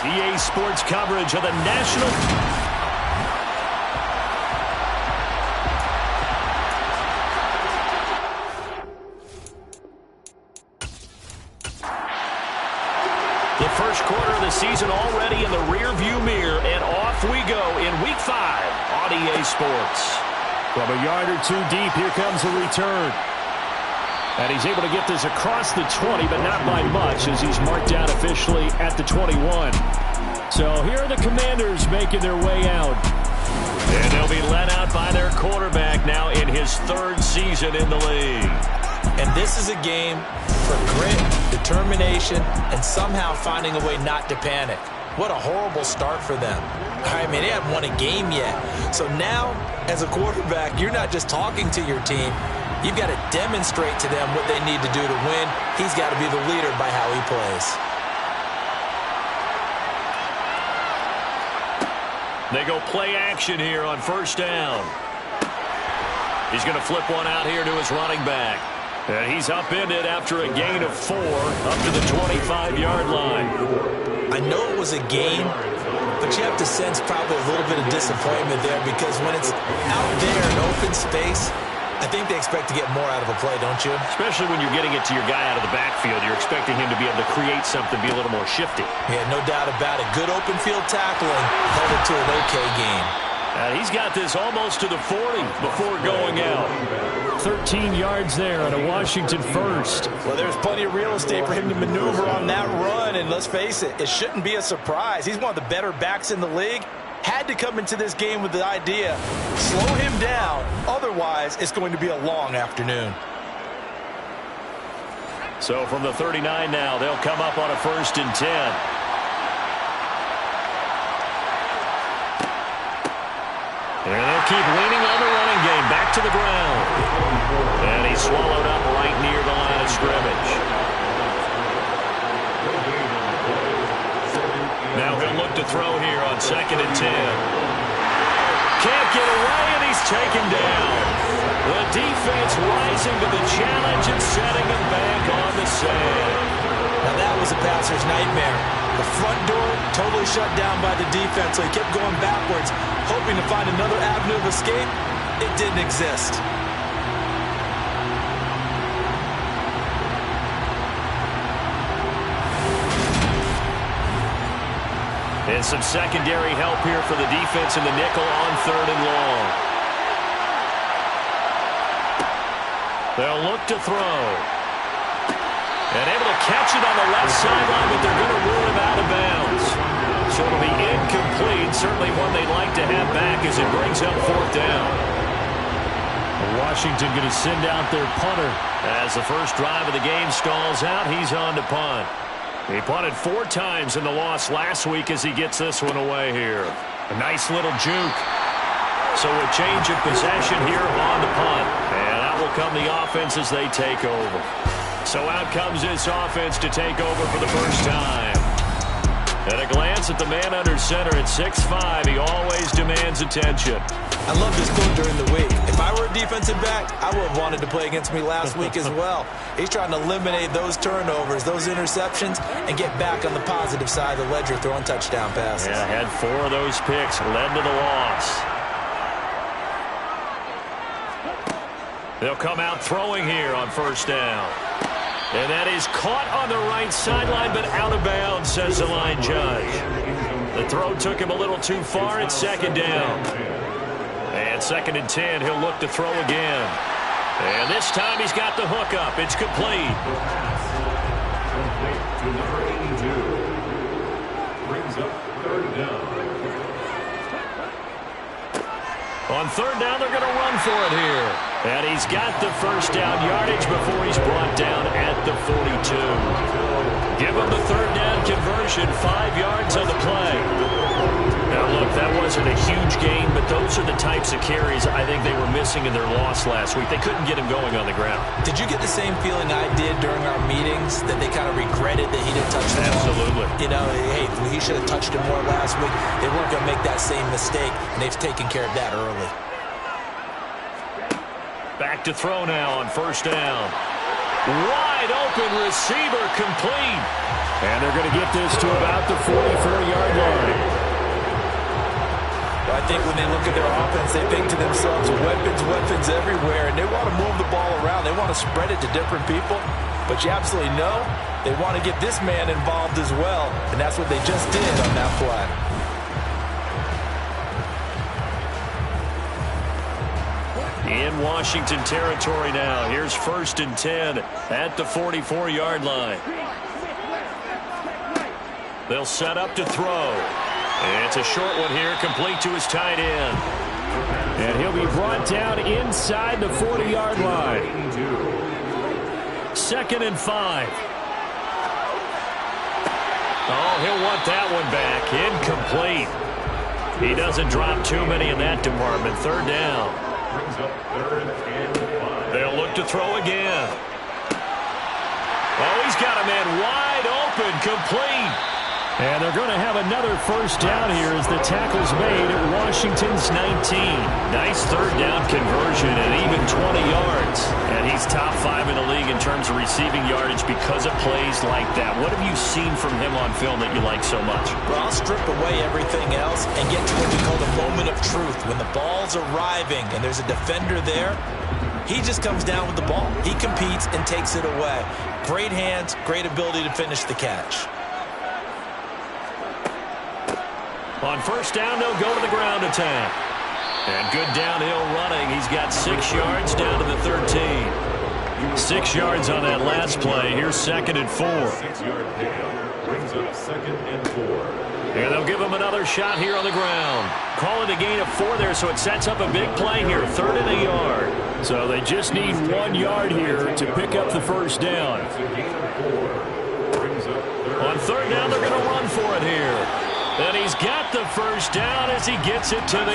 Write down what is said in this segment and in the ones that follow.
EA Sports coverage of the national... The first quarter of the season already in the rearview mirror, and off we go in Week 5 on EA Sports. From a yard or two deep, here comes the return. And he's able to get this across the 20, but not by much, as he's marked down officially at the 21. So here are the Commanders making their way out. And they'll be let out by their quarterback now in his third season in the league. And this is a game for grit, determination, and somehow finding a way not to panic. What a horrible start for them. I mean, they haven't won a game yet. So now, as a quarterback, you're not just talking to your team. You've got to demonstrate to them what they need to do to win. He's got to be the leader by how he plays. They go play action here on first down. He's going to flip one out here to his running back. And he's upended after a gain of 4 up to the 25-yard line. I know it was a gain, but you have to sense probably a little bit of disappointment there, because when it's out there in open space, I think they expect to get more out of a play, don't you? Especially when you're getting it to your guy out of the backfield. You're expecting him to be able to create something, be a little more shifty. Yeah, no doubt about it. Good open field tackling held it to an okay game. He's got this almost to the 40 before going out. 13 yards there on a Washington first. Well, there's plenty of real estate for him to maneuver on that run, and let's face it, it shouldn't be a surprise. He's one of the better backs in the league. Had to come into this game with the idea, slow him down, otherwise it's going to be a long afternoon. So from the 39 now, they'll come up on a 1st and 10. And they'll keep leaning on the running game, back to the ground. And he's swallowed up right near the line of scrimmage. Now he'll look to throw here on 2nd and 10. Can't get away, and he's taken down. The defense rising to the challenge and setting him back on the sand. Now that was a passer's nightmare. The front door totally shut down by the defense, so he kept going backwards, hoping to find another avenue of escape. It didn't exist. And some secondary help here for the defense in the nickel on 3rd and long. They'll look to throw. And able to catch it on the left sideline, but they're going to rule him out of bounds. So it'll be incomplete. Certainly one they'd like to have back as it brings up 4th down. Washington going to send out their punter. As the first drive of the game stalls out, he's on to punt. He punted 4 times in the loss last week as he gets this one away here. A nice little juke. So a change of possession here on the punt. And out will come the offense as they take over. So out comes this offense to take over for the first time. At a glance at the man under center at 6'5", he always demands attention. I love this quote during the week. If I were a defensive back, I would have wanted to play against me last week as well. He's trying to eliminate those turnovers, those interceptions, and get back on the positive side of the ledger throwing touchdown passes. Yeah, had 4 of those picks, led to the loss. They'll come out throwing here on first down. And that is caught on the right sideline, but out of bounds, says the line judge. The throw took him a little too far. It's 2nd down. And 2nd and 10, he'll look to throw again. And this time he's got the hook up. It's complete. Number 82 brings up 3rd down. On 3rd down, they're going to run for it here. And he's got the first down yardage before he's brought down at the 42. Give him the 3rd down conversion, 5 yards on the play. Now, look, that wasn't a huge gain, but those are the types of carries I think they were missing in their loss last week. They couldn't get him going on the ground. Did you get the same feeling I did during our meetings, that they kind of regretted that he didn't touch the ball? Absolutely. You know, hey, he should have touched him more last week. They weren't going to make that same mistake, and they've taken care of that early. Back to throw now on first down. Wide open receiver, complete. And they're going to get this to about the 44-yard line. I think when they look at their offense, they think to themselves, weapons everywhere, and they want to move the ball around. They want to spread it to different people, but you absolutely know they want to get this man involved as well, and that's what they just did on that play. In Washington territory now. Here's 1st and 10 at the 44-yard line. They'll set up to throw. It's a short one here, complete to his tight end. And he'll be brought down inside the 40-yard line. 2nd and 5. Oh, he'll want that one back. Incomplete. He doesn't drop too many in that department. 3rd down. They'll look to throw again. Oh, he's got a man wide open, complete. And they're going to have another 1st down here as the tackle's made at Washington's 19. Nice 3rd down conversion and even 20 yards. And he's top 5 in the league in terms of receiving yardage because of plays like that. What have you seen from him on film that you like so much? Well, I'll strip away everything else and get to what we call the moment of truth. When the ball's arriving and there's a defender there, he just comes down with the ball. He competes and takes it away. Great hands, great ability to finish the catch. On 1st down, they'll go to the ground attack. And good downhill running. He's got 6 yards down to the 13. 6 yards on that last play. Here's 2nd and 4. 6-yard pickup brings up 2nd and 4. And they'll give him another shot here on the ground. Call it a gain of 4 there, so it sets up a big play here. 3rd and a yard. So they just need 1 yard here to pick up the 1st down. On 3rd down, they're going to run for it here. And he's got the 1st down as he gets it to the 8.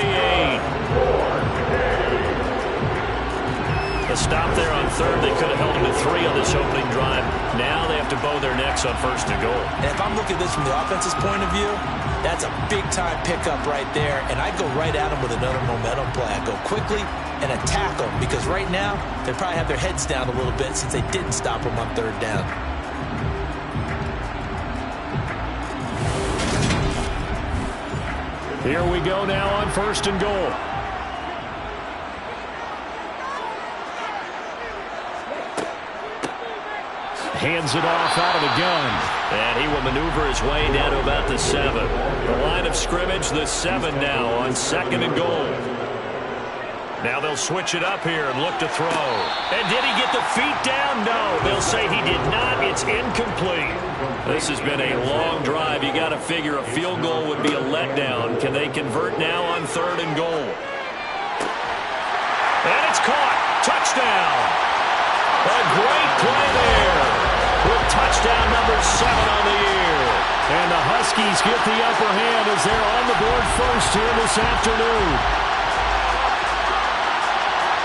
A stop there on 3rd. They could have held him at 3 on this opening drive. Now they have to bow their necks on 1st and goal. And if I'm looking at this from the offense's point of view, that's a big-time pickup right there. And I go right at him with another momentum play. I go quickly and attack them because right now they probably have their heads down a little bit since they didn't stop him on 3rd down. Here we go now on 1st and goal. Hands it off out of the gun. And he will maneuver his way down to about the 7. The line of scrimmage, the 7 now on 2nd and goal. Now they'll switch it up here and look to throw. And did he get the feet down? No, they'll say he did not. It's incomplete. This has been a long drive. You got to figure a field goal would be a letdown. Can they convert now on 3rd and goal? And it's caught. Touchdown. A great play there. With touchdown number 7 on the year. And the Huskies get the upper hand as they're on the board first here this afternoon.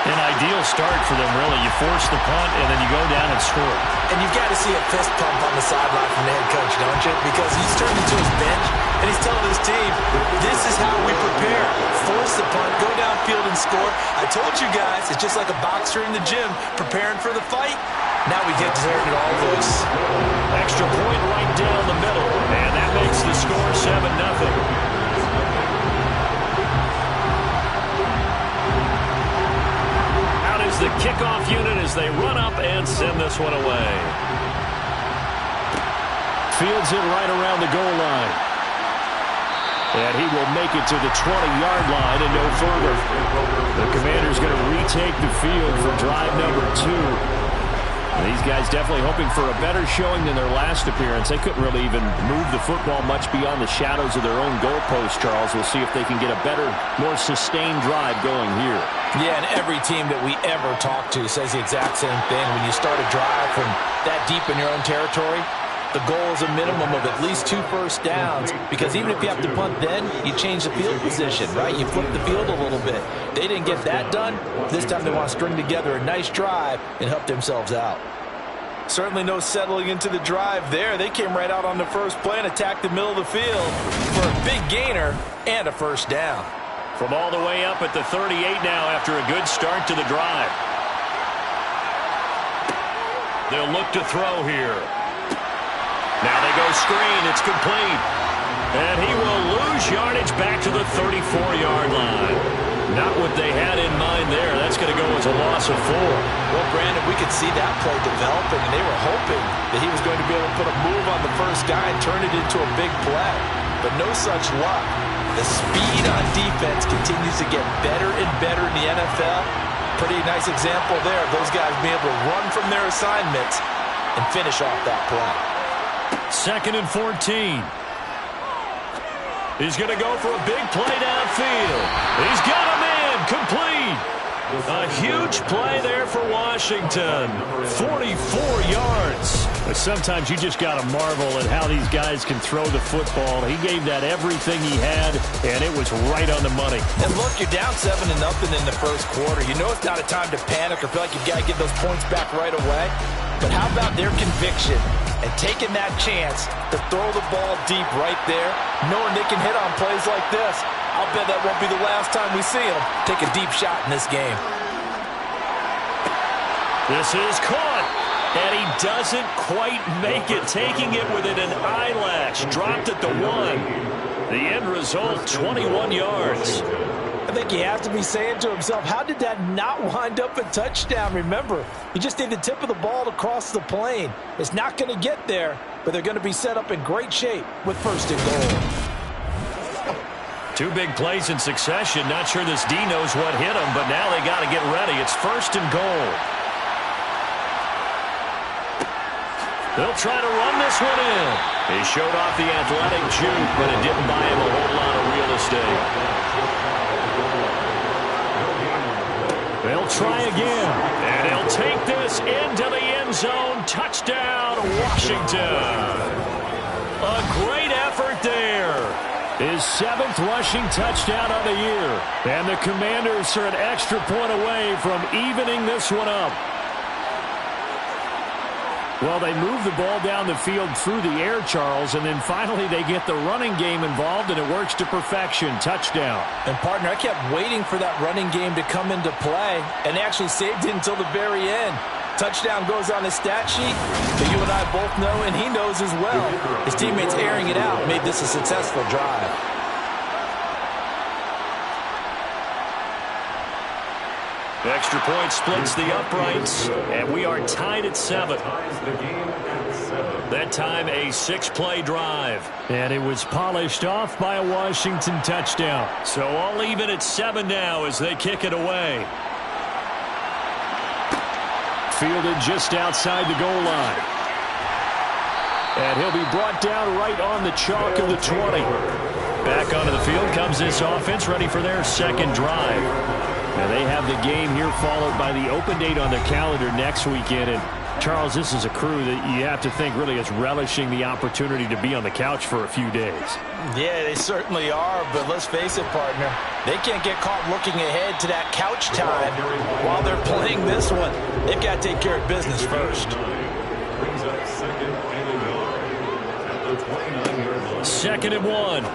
An ideal start for them, really. You force the punt, and then you go down and score. And you've got to see a fist pump on the sideline from the head coach, don't you? Because he's turning to his bench, and he's telling his team, this is how we prepare. Force the punt, go downfield and score. I told you guys, it's just like a boxer in the gym preparing for the fight. Now we get to hear it all loose. Extra point right down the middle, and that makes the score 7-0. The kickoff unit as they run up and send this one away. Fields it right around the goal line. And he will make it to the 20-yard line and no further. The Commander's going to retake the field for drive number 2. These guys definitely hoping for a better showing than their last appearance. They couldn't really even move the football much beyond the shadows of their own goalpost, Charles. We'll see if they can get a better, more sustained drive going here. Yeah, and every team that we ever talk to says the exact same thing. When you start a drive from that deep in your own territory, the goal is a minimum of at least 2 first downs, because even if you have to punt then, you change the field position, right? You flip the field a little bit. They didn't get that done. This time they want to string together a nice drive and help themselves out. Certainly no settling into the drive there. They came right out on the first play and attacked the middle of the field for a big gainer and a first down. From all the way up at the 38 now after a good start to the drive. They'll look to throw here. Now they go screen. It's complete. And he will lose yardage back to the 34-yard line. Not what they had in mind there. That's going to go as a loss of 4. Well, Brandon, we could see that play developing, and they were hoping that he was going to be able to put a move on the first guy and turn it into a big play. But no such luck. The speed on defense continues to get better and better in the NFL. Pretty nice example there of those guys being able to run from their assignments and finish off that play. 2nd and 14. He's going to go for a big play downfield. He's got a man complete. A huge play there for Washington. 44 yards. But sometimes you just got to marvel at how these guys can throw the football. He gave that everything he had, and it was right on the money. And look, you're down 7-0 in the first quarter. You know it's not a time to panic or feel like you've got to get those points back right away. But how about their conviction and taking that chance to throw the ball deep right there, knowing they can hit on plays like this? I'll bet that won't be the last time we see them take a deep shot in this game. This is caught, and he doesn't quite make it, taking it within an eyelash. Dropped at the 1. The end result, 21 yards. I think he has to be saying to himself, how did that not wind up a touchdown? Remember, you just need the tip of the ball to cross the plane. It's not going to get there, but they're going to be set up in great shape with 1st and goal. 2 big plays in succession. Not sure this D knows what hit him, but now they got to get ready. It's 1st and goal. They'll try to run this one in. He showed off the athletic juke, but it didn't buy him a whole lot of real estate. They'll try again, and he'll take this into the end zone. Touchdown, Washington. A great effort there. His 7th rushing touchdown of the year. And the Commanders are an extra point away from evening this one up. Well, they move the ball down the field through the air, Charles, and then finally they get the running game involved, and it works to perfection. Touchdown. And, partner, I kept waiting for that running game to come into play, and they actually saved it until the very end. Touchdown goes on the stat sheet, but you and I both know, and he knows as well, his teammates airing it out made this a successful drive. Extra point splits the uprights, and we are tied at 7. That time a 6-play drive. And it was polished off by a Washington touchdown. So all even at 7 now as they kick it away. Fielded just outside the goal line. And he'll be brought down right on the chalk of the 20. Back onto the field comes this offense, ready for their 2nd drive. Now they have the game here followed by the open date on their calendar next weekend. And Charles, this is a crew that you have to think really is relishing the opportunity to be on the couch for a few days. Yeah, they certainly are, but let's face it, partner. They can't get caught looking ahead to that couch time while they're playing this one. They've got to take care of business first. 2nd and 1.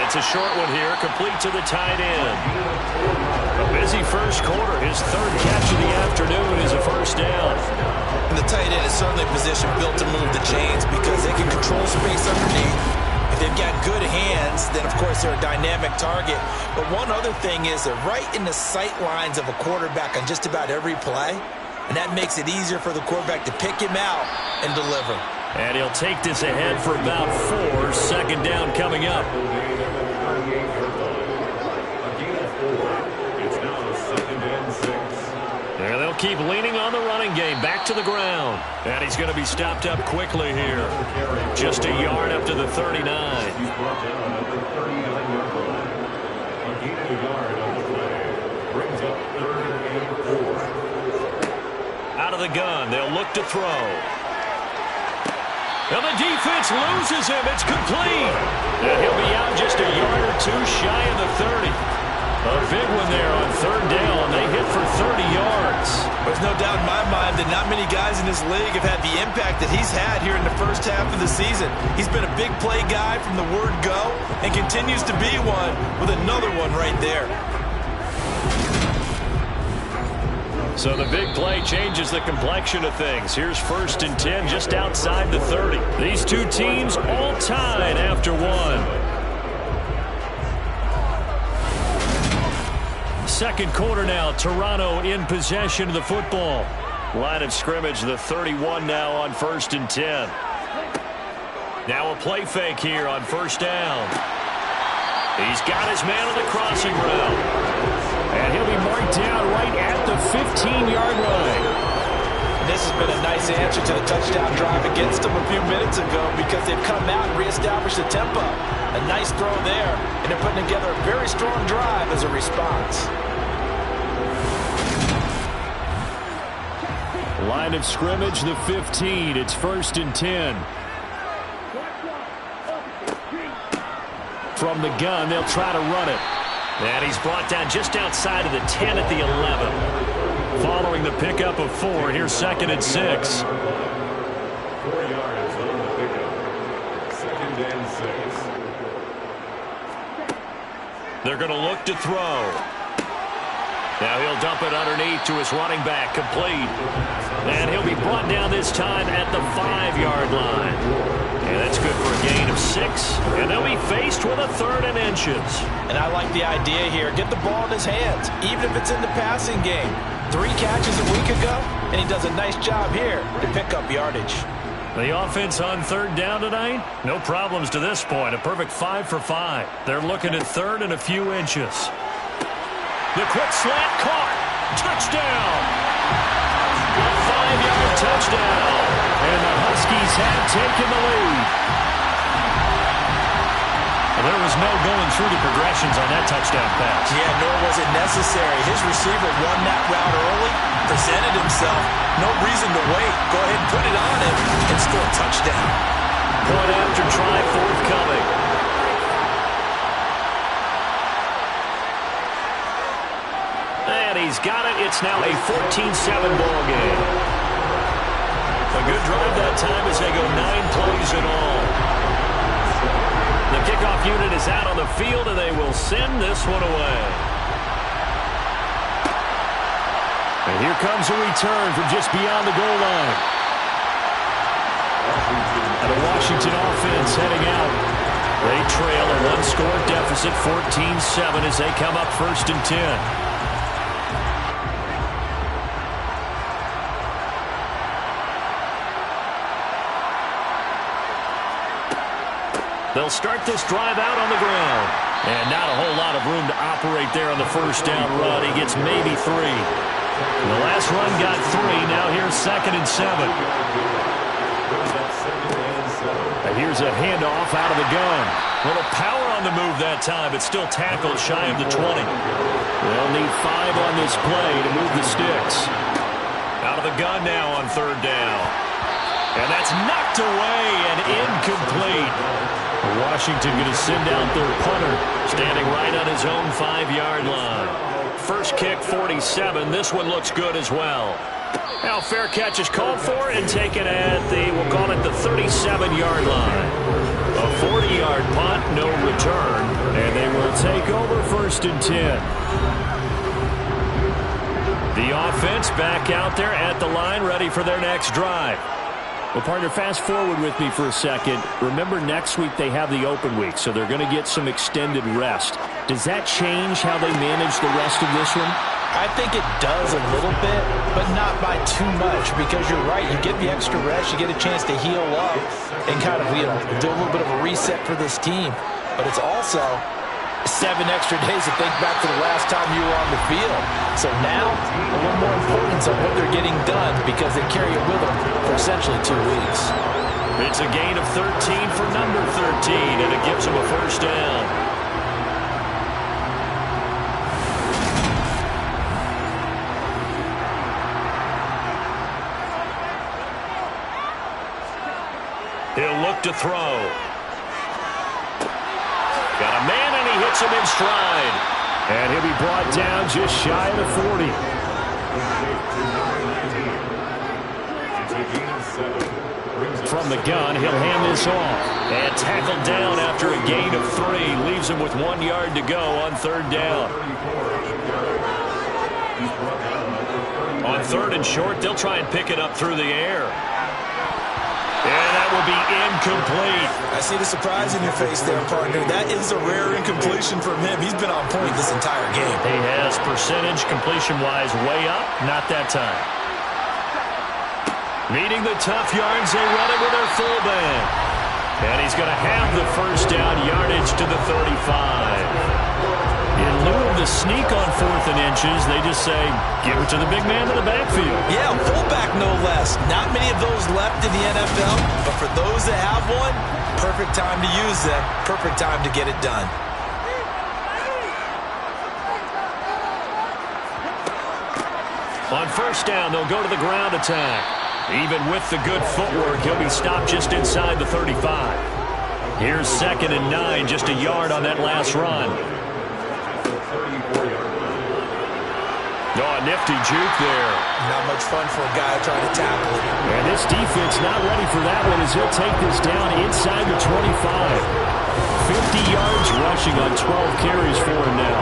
It's a short one here, complete to the tight end. A busy first quarter. His 3rd catch of the afternoon is a 1st down. And the tight end is certainly a position built to move the chains because they can control space underneath. If they've got good hands, then of course they're a dynamic target. But one other thing is they're right in the sight lines of a quarterback on just about every play. And that makes it easier for the quarterback to pick him out and deliver. And he'll take this ahead for about 4. 2nd down coming up. And they'll keep leaning on the running game. Back to the ground. And he's going to be stopped up quickly here. Just a yard up to the 39. Out of the gun. They'll look to throw. And the defense loses him. It's complete. And he'll be out just a yard or 2 shy of the 30. A big one there on 3rd down. They hit for 30 yards. There's no doubt in my mind that not many guys in this league have had the impact that he's had here in the first half of the season. He's been a big play guy from the word go and continues to be one with another one right there. So the big play changes the complexion of things. Here's 1st and 10 just outside the 30. These two teams all tied after one. Second quarter now. Toronto in possession of the football. Line of scrimmage, the 31 now on 1st and 10. Now a play fake here on 1st down. He's got his man on the crossing route. And he'll be marked down right at the 15-yard line. And this has been a nice answer to the touchdown drive against them a few minutes ago because they've come out and reestablished the tempo. A nice throw there, and they're putting together a very strong drive as a response. Line of scrimmage, the 15. It's 1st and 10. From the gun, they'll try to run it. And he's brought down just outside of the 10 at the 11. Following the pickup of 4, here's 2nd and 6. 4 yards on the pickup. 2nd and 6. They're going to look to throw. Now he'll dump it underneath to his running back, complete. And he'll be brought down this time at the 5-yard line. And that's good for a gain of 6. And they'll be faced with a 3rd and inches. And I like the idea here. Get the ball in his hands, even if it's in the passing game. 3 catches a week ago, and he does a nice job here to pick up yardage. The offense on 3rd down tonight, no problems to this point. A perfect 5 for 5. They're looking at 3rd and a few inches. The quick slant caught. Touchdown. A 5-yard touchdown. And the Huskies have taken the lead. Well, there was no going through the progressions on that touchdown pass. Yeah, nor was it necessary. His receiver won that route early, presented himself. No reason to wait. Go ahead and put it on him and score a touchdown. Point after try forthcoming. And he's got it. It's now a 14-7 ball game. A good drive that time as they go 9 plays in all. The kickoff unit is out on the field, and they will send this one away. And here comes a return from just beyond the goal line. And the Washington offense heading out. They trail a 1-score deficit, 14-7, as they come up 1st and 10. They'll start this drive out on the ground. And not a whole lot of room to operate there on the 1st down run. He gets maybe 3. The last run got 3. Now here's 2nd and 7. And here's a handoff out of the gun. A little power on the move that time, but still tackled shy of the 20. They'll need 5 on this play to move the sticks. Out of the gun now on 3rd down. And that's knocked away and incomplete. Washington going to send out their punter. Standing right on his own 5-yard line. First kick, 47. This one looks good as well. Now fair catch is called for and taken at the, we'll call it the 37-yard line. A 40-yard punt, no return. And they will take over 1st and 10. The offense back out there at the line, ready for their next drive. Well, partner, fast forward with me for a second. Remember, next week they have the open week, so they're going to get some extended rest. Does that change how they manage the rest of this one? I think it does a little bit, but not by too much, because you're right. You get the extra rest, you get a chance to heal up and kind of, do a little bit of a reset for this team. But it's also 7 extra days to think back to the last time you were on the field. So now, a little more importance on what they're getting done because they carry it with them for essentially 2 weeks. It's a gain of 13 for number 13, and it gives them a 1st down. He'll look to throw. Got a man, and he hits him in stride. And he'll be brought down just shy of the 40. From the gun, he'll hand this off. And tackled down after a gain of 3. Leaves him with 1 yard to go on 3rd down. On third and short. They'll try and pick it up through the air. And that will be incomplete. I see the surprise in your face there, partner. That is a rare incompletion from him. He's been on point this entire game. He has percentage completion-wise way up. Not that time. Meeting the tough yards, they run it with their fullback. And he's going to have the first down, yardage to the 35. In lieu of the sneak on 4th and inches, they just say, give it to the big man in the backfield. Yeah, fullback no less. Not many of those left in the NFL, but for those that have one, perfect time to use them, perfect time to get it done. On first down, they'll go to the ground attack. Even with the good footwork, he'll be stopped just inside the 35. Here's 2nd and 9, just a yard on that last run. Oh, a nifty juke there. Not much fun for a guy trying to tackle it. And this defense not ready for that one as he'll take this down inside the 25. 50 yards rushing on 12 carries for him now.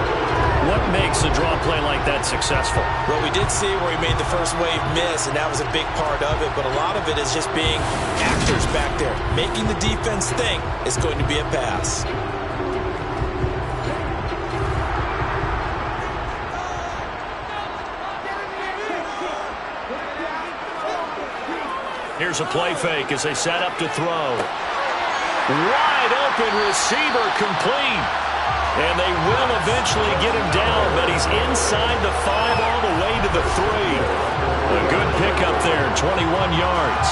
What makes a draw play like that successful? Well, we did see where he made the first wave miss, and that was a big part of it. But a lot of it is just being actors back there. Making the defense think it's going to be a pass. Here's a play fake as they set up to throw. Wide open receiver complete. And they will eventually get him down, but he's inside the 5 all the way to the 3. A good pickup there, 21 yards.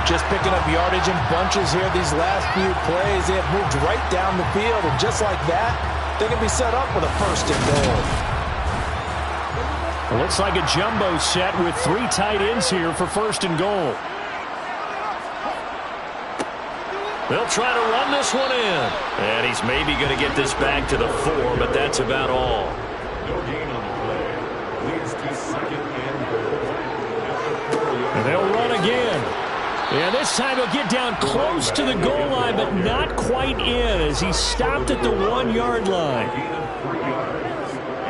Just picking up yardage in bunches here these last few plays. They have moved right down the field, and just like that, they can be set up with a 1st and goal. It looks like a jumbo set with 3 tight ends here for 1st and goal. They'll try to run this one in. And he's maybe going to get this back to the 4, but that's about all. No gain on the play. Leads to 2nd and goal. And they'll run again. And this time he'll get down close to the goal line, but not quite in as he stopped at the 1-yard line.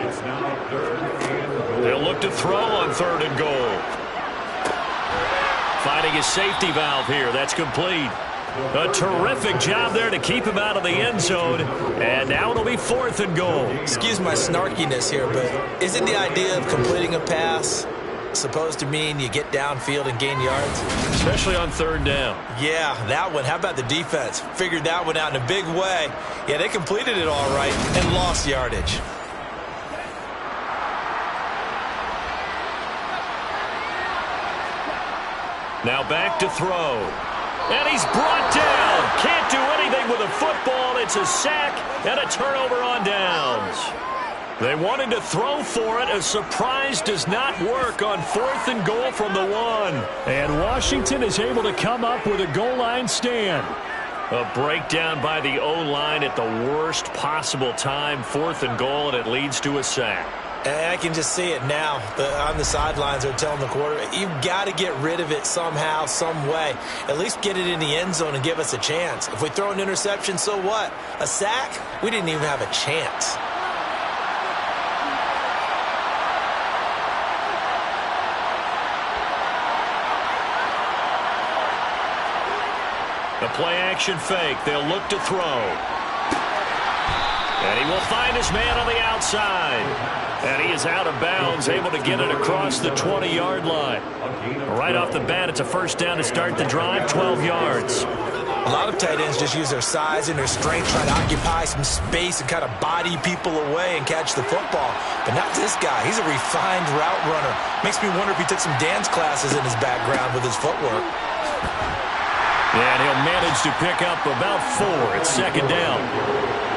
It's now 3rd and goal. They'll look to throw on 3rd and goal. Finding his safety valve here. That's complete. A terrific job there to keep him out of the end zone. And now it'll be 4th and goal. Excuse my snarkiness here, but isn't the idea of completing a pass supposed to mean you get downfield and gain yards? Especially on 3rd down. Yeah, that one. How about the defense? Figured that one out in a big way. Yeah, they completed it all right and lost yardage. Now back to throw. And he's brought down. Can't do anything with a football. It's a sack and a turnover on downs. They wanted to throw for it. A surprise does not work on 4th and goal from the 1. And Washington is able to come up with a goal line stand. A breakdown by the O-line at the worst possible time. 4th and goal, and it leads to a sack. And I can just see it now. On the sidelines, they're telling the quarterback, you've got to get rid of it somehow, some way. At least get it in the end zone and give us a chance. If we throw an interception, so what? A sack? We didn't even have a chance. A play-action fake. They'll look to throw. And he will find his man on the outside. And he is out of bounds, able to get it across the 20-yard line. Right off the bat, it's a first down to start the drive, 12 yards. A lot of tight ends just use their size and their strength, try to occupy some space and kind of body people away and catch the football. But not this guy. He's a refined route runner. Makes me wonder if he took some dance classes in his background with his footwork. And he'll manage to pick up about 4. It's 2nd down.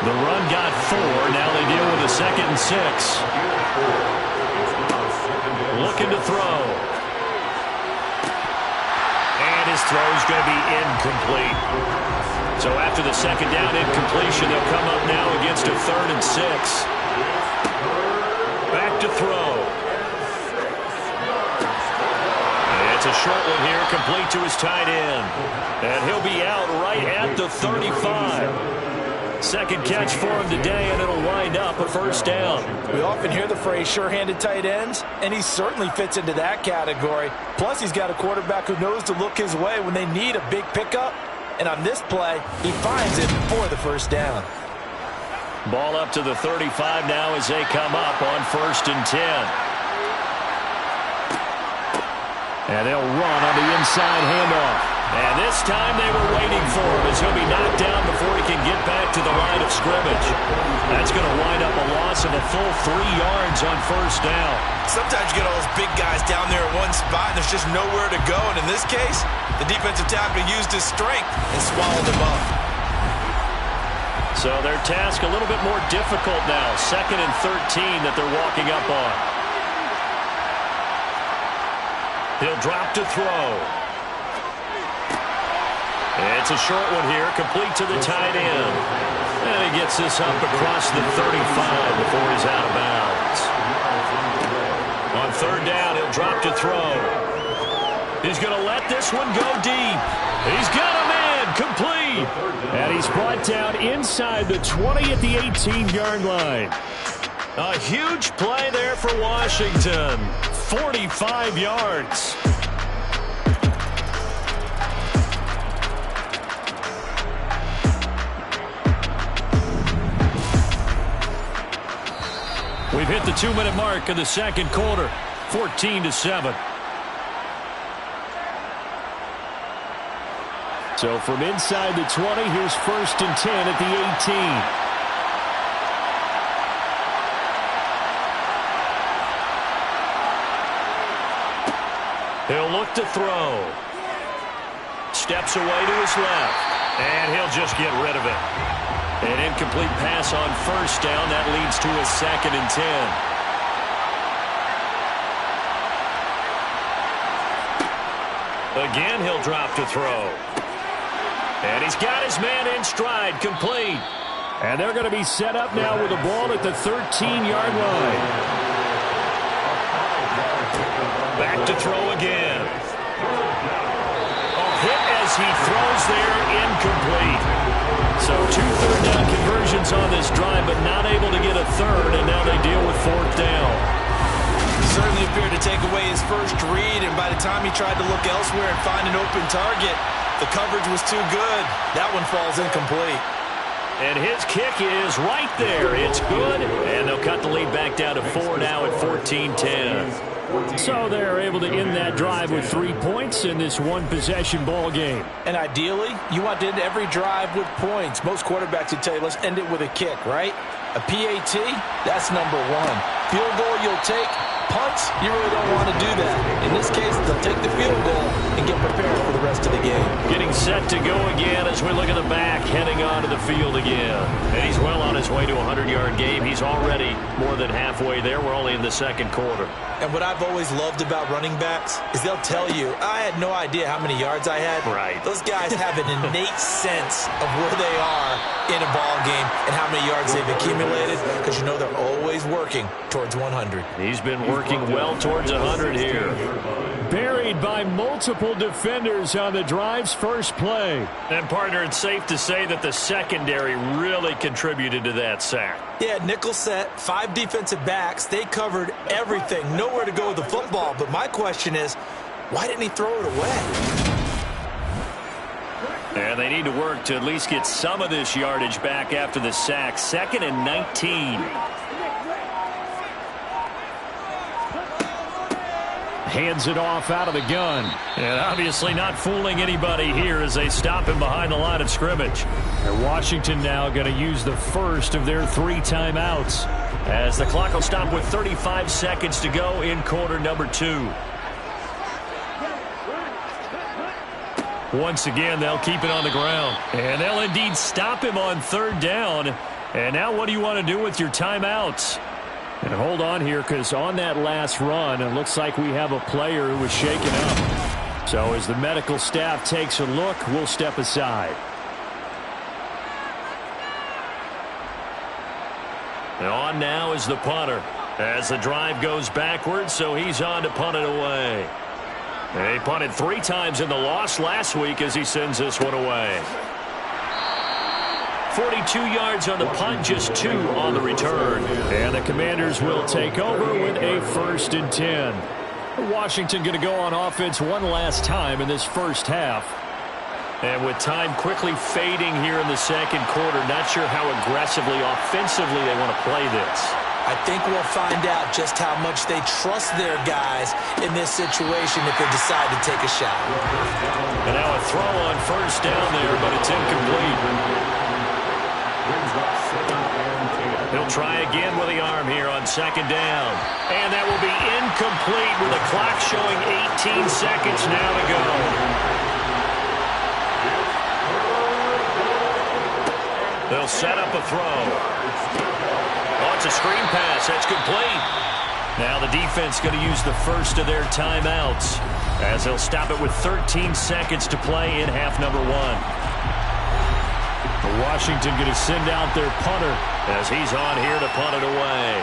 The run got 4. Now they deal with a 2nd and 6. Looking to throw. And his throw is going to be incomplete. So after the 2nd down incompletion, they'll come up now against a 3rd and 6. Back to throw. It's a short one here, complete to his tight end. And he'll be out right at the 35. Second catch for him today, and it'll wind up a first down. We often hear the phrase sure-handed tight ends, and he certainly fits into that category. Plus, he's got a quarterback who knows to look his way when they need a big pickup. And on this play, he finds it for the first down. Ball up to the 35 now as they come up on 1st and 10. And they'll run on the inside handoff. And this time they were waiting for him as he'll be knocked down before he can get back to the line of scrimmage. That's going to wind up a loss of a full 3 yards on 1st down. Sometimes you get all those big guys down there in one spot and there's just nowhere to go. And in this case, the defensive tackle used his strength and swallowed him up. So their task a little bit more difficult now. 2nd and 13 that they're walking up on. He'll drop to throw. It's a short one here, complete to the tight end. And he gets this up across the 35 before he's out of bounds. On 3rd down, he'll drop to throw. He's going to let this one go deep. He's got a man, complete. And he's brought down inside the 20 at the 18-yard line. A huge play there for Washington. 45 yards. We've hit the 2-minute mark of the second quarter. 14-7. So from inside the 20, here's 1st and 10 at the 18. He'll look to throw. Steps away to his left. And he'll just get rid of it. An incomplete pass on 1st down. That leads to a 2nd and 10. Again, he'll drop to throw. And he's got his man in stride, complete. And they're going to be set up now with the ball at the 13-yard line. Back to throw again. A hit as he throws there, incomplete. So 2 third-down conversions on this drive, but not able to get a third, and now they deal with 4th down. Certainly appeared to take away his first read, and by the time he tried to look elsewhere and find an open target, the coverage was too good. That one falls incomplete. And his kick is right there. It's good, and they'll cut the lead back down to 4 now at 14-10. So they're able to end that drive with 3 points in this one-possession ball game. And ideally, you want to end every drive with points. Most quarterbacks would tell you, let's end it with a kick, right? A PAT, that's number 1. Field goal you'll take. Punts, you really don't want to do that. In this case, they'll take the field goal and get prepared for the rest of the game. Getting set to go again as we look at the back, heading onto the field again. And he's well on his way to a 100-yard game. He's already more than halfway there. We're only in the second quarter. And what I've always loved about running backs is they'll tell you, I had no idea how many yards I had. Right. Those guys have an innate sense of where they are in a ball game and how many yards they've accumulated, because you know they're always working towards 100. He's been working well towards 100 here. Buried by multiple defenders on the drive's first play. And, partner, it's safe to say that the secondary really contributed to that sack. Yeah, nickel set, 5 defensive backs. They covered everything. Nowhere to go with the football. But my question is, why didn't he throw it away? And they need to work to at least get some of this yardage back after the sack. 2nd and 19. Hands it off out of the gun. And obviously not fooling anybody here as they stop him behind the line of scrimmage. And Washington now going to use the first of their 3 timeouts. As the clock will stop with 35 seconds to go in quarter number 2. Once again, they'll keep it on the ground. And they'll indeed stop him on 3rd down. And now what do you want to do with your timeouts? And hold on here, because on that last run, it looks like we have a player who was shaken up. So as the medical staff takes a look, we'll step aside. And on now is the punter as the drive goes backwards, so he's on to punt it away. And he punted 3 times in the loss last week as he sends this one away. 42 yards on the punt, just 2 on the return. And the Commanders will take over with a 1st and 10. Washington going to go on offense one last time in this first half. And with time quickly fading here in the second quarter, not sure how aggressively, offensively they want to play this. I think we'll find out just how much they trust their guys in this situation if they decide to take a shot. And now a throw on first down there, but it's incomplete. He'll try again with the arm here on second down. And that will be incomplete with the clock showing 18 seconds now to go. They'll set up a throw. Oh, it's a screen pass. That's complete. Now the defense going to use the first of their timeouts as they'll stop it with 13 seconds to play in half number 1. Washington going to send out their punter as he's on here to punt it away.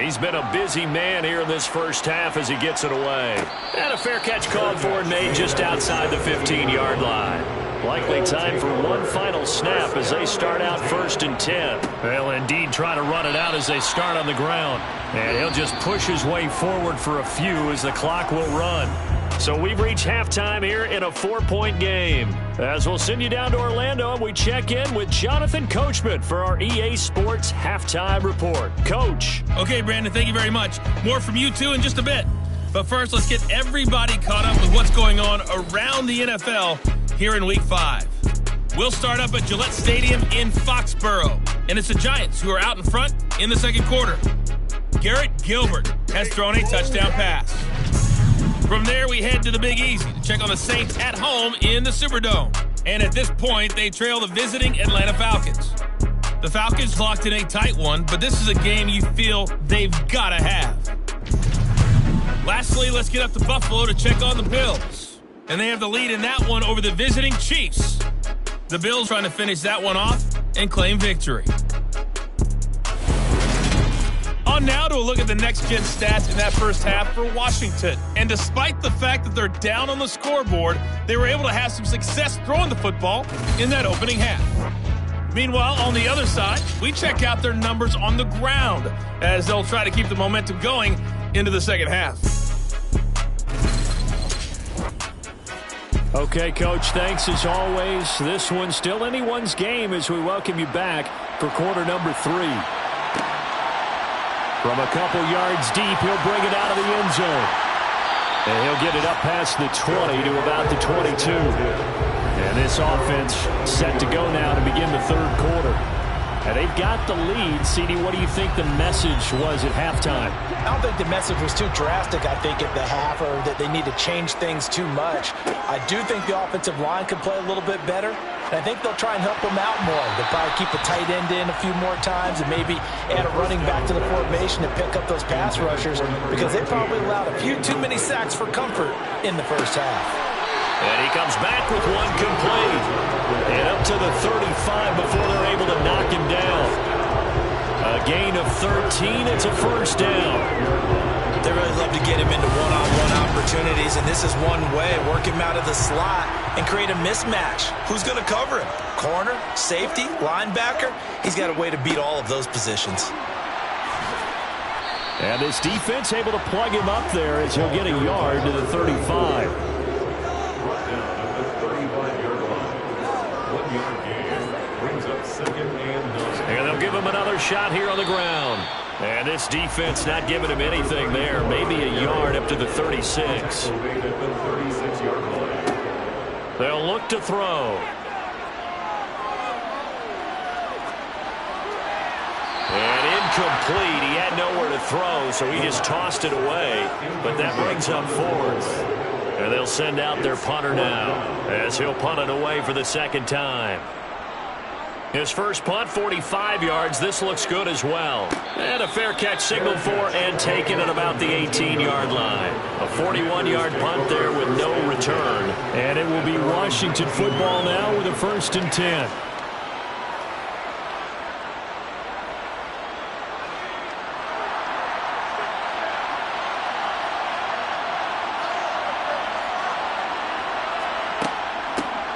He's been a busy man here in this first half as he gets it away. And a fair catch called for and made just outside the 15-yard line. Likely time for one final snap as they start out 1st and 10. They'll indeed try to run it out as they start on the ground. And he'll just push his way forward for a few as the clock will run. So we've reached halftime here in a 4-point game. As we'll send you down to Orlando and we check in with Jonathan Coachman for our EA Sports Halftime Report. Coach. Okay, Brandon, thank you very much. More from you two in just a bit. But first, let's get everybody caught up with what's going on around the NFL here in Week 5. We'll start up at Gillette Stadium in Foxborough. And it's the Giants who are out in front in the second quarter. Garrett Gilbert has thrown a touchdown pass. From there, we head to the Big Easy to check on the Saints at home in the Superdome. And at this point, they trail the visiting Atlanta Falcons. The Falcons locked in a tight one, but this is a game you feel they've got to have. Lastly, let's get up to Buffalo to check on the Bills. And they have the lead in that one over the visiting Chiefs. The Bills trying to finish that one off and claim victory. On now to a look at the next-gen stats in that first half for Washington. And despite the fact that they're down on the scoreboard, they were able to have some success throwing the football in that opening half. Meanwhile, on the other side, we check out their numbers on the ground as they'll try to keep the momentum going into the second half. Okay, Coach, thanks as always. This one's still anyone's game as we welcome you back for quarter number 3. From a couple yards deep, he'll bring it out of the end zone. And he'll get it up past the 20 to about the 22. And this offense set to go now to begin the third quarter. And they've got the lead. CD, what do you think the message was at halftime? I don't think the message was too drastic, I think, at the half, or that they need to change things too much. I do think the offensive line could play a little bit better, and I think they'll try and help them out more. They'll probably keep a tight end in a few more times and maybe add a running back to the formation to pick up those pass rushers because they probably allowed a few too many sacks for comfort in the first half. And he comes back with one complete. And up to the 35 before they're able to knock him down. A gain of 13. It's a first down. They really love to get him into one-on-one opportunities, and this is one way. Work him out of the slot and create a mismatch. Who's going to cover him? Corner, safety, linebacker? He's got a way to beat all of those positions. And this defense able to plug him up there as he'll get a yard to the 35. And they'll give him another shot here on the ground. And this defense not giving him anything there. Maybe a yard up to the 36. They'll look to throw. And incomplete. He had nowhere to throw, so he just tossed it away. But that brings up fourth. And they'll send out their punter now as he'll punt it away for the second time. His first punt, 45 yards. This looks good as well. And a fair catch signaled for and taken at about the 18-yard line. A 41-yard punt there with no return. And it will be Washington football now with a 1st and 10.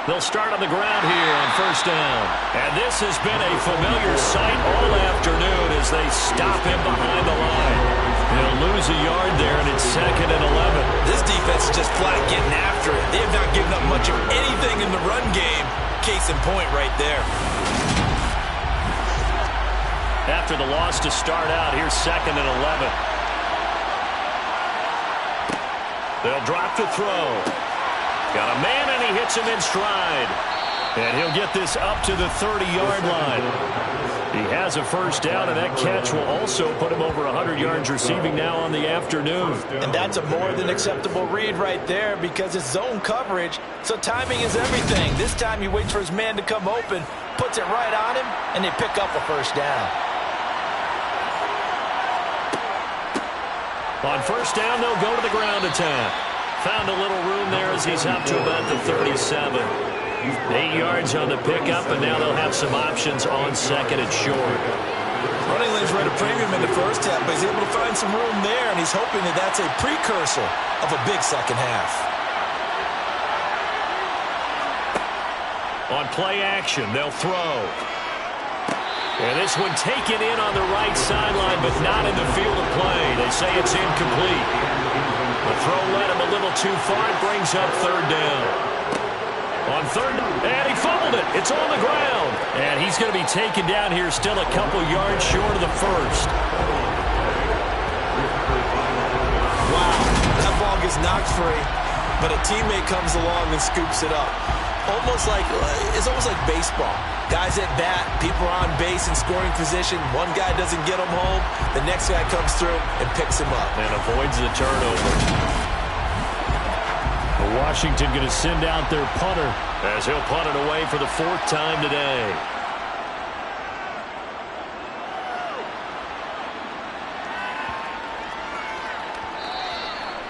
They'll start on the ground here on first down. And this has been a familiar sight all afternoon as they stop him behind the line. He'll lose a yard there, and it's 2nd and 11. This defense is just flat getting after it. They have not given up much of anything in the run game. Case in point right there. After the loss to start out, here's 2nd and 11. They'll drop to throw. Got a man, and he hits him in stride. And he'll get this up to the 30-yard line. He has a first down, and that catch will also put him over 100 yards receiving now on the afternoon. And that's a more than acceptable read right there because it's zone coverage, so timing is everything. This time he waits for his man to come open, puts it right on him, and they pick up a first down. On first down, they'll go to the ground attack. Found a little room there as he's up to about the 37. 8 yards on the pickup, and now they'll have some options on 2nd and short. Running lanes were at a premium in the first half, but he's able to find some room there, and he's hoping that that's a precursor of a big second half. On play action, they'll throw. And this one taken in on the right sideline, but not in the field of play. They say it's incomplete. The throw led him a little too far. It brings up 3rd down. On 3rd, and he fumbled it. It's on the ground. And he's going to be taken down here still a couple yards short of the first. Wow, that ball gets knocked free, but a teammate comes along and scoops it up. It's almost like baseball. Guys at bat, people are on base in scoring position. One guy doesn't get him home. The next guy comes through and picks him up. And avoids the turnover. Washington going to send out their punter as he'll punt it away for the 4th time today.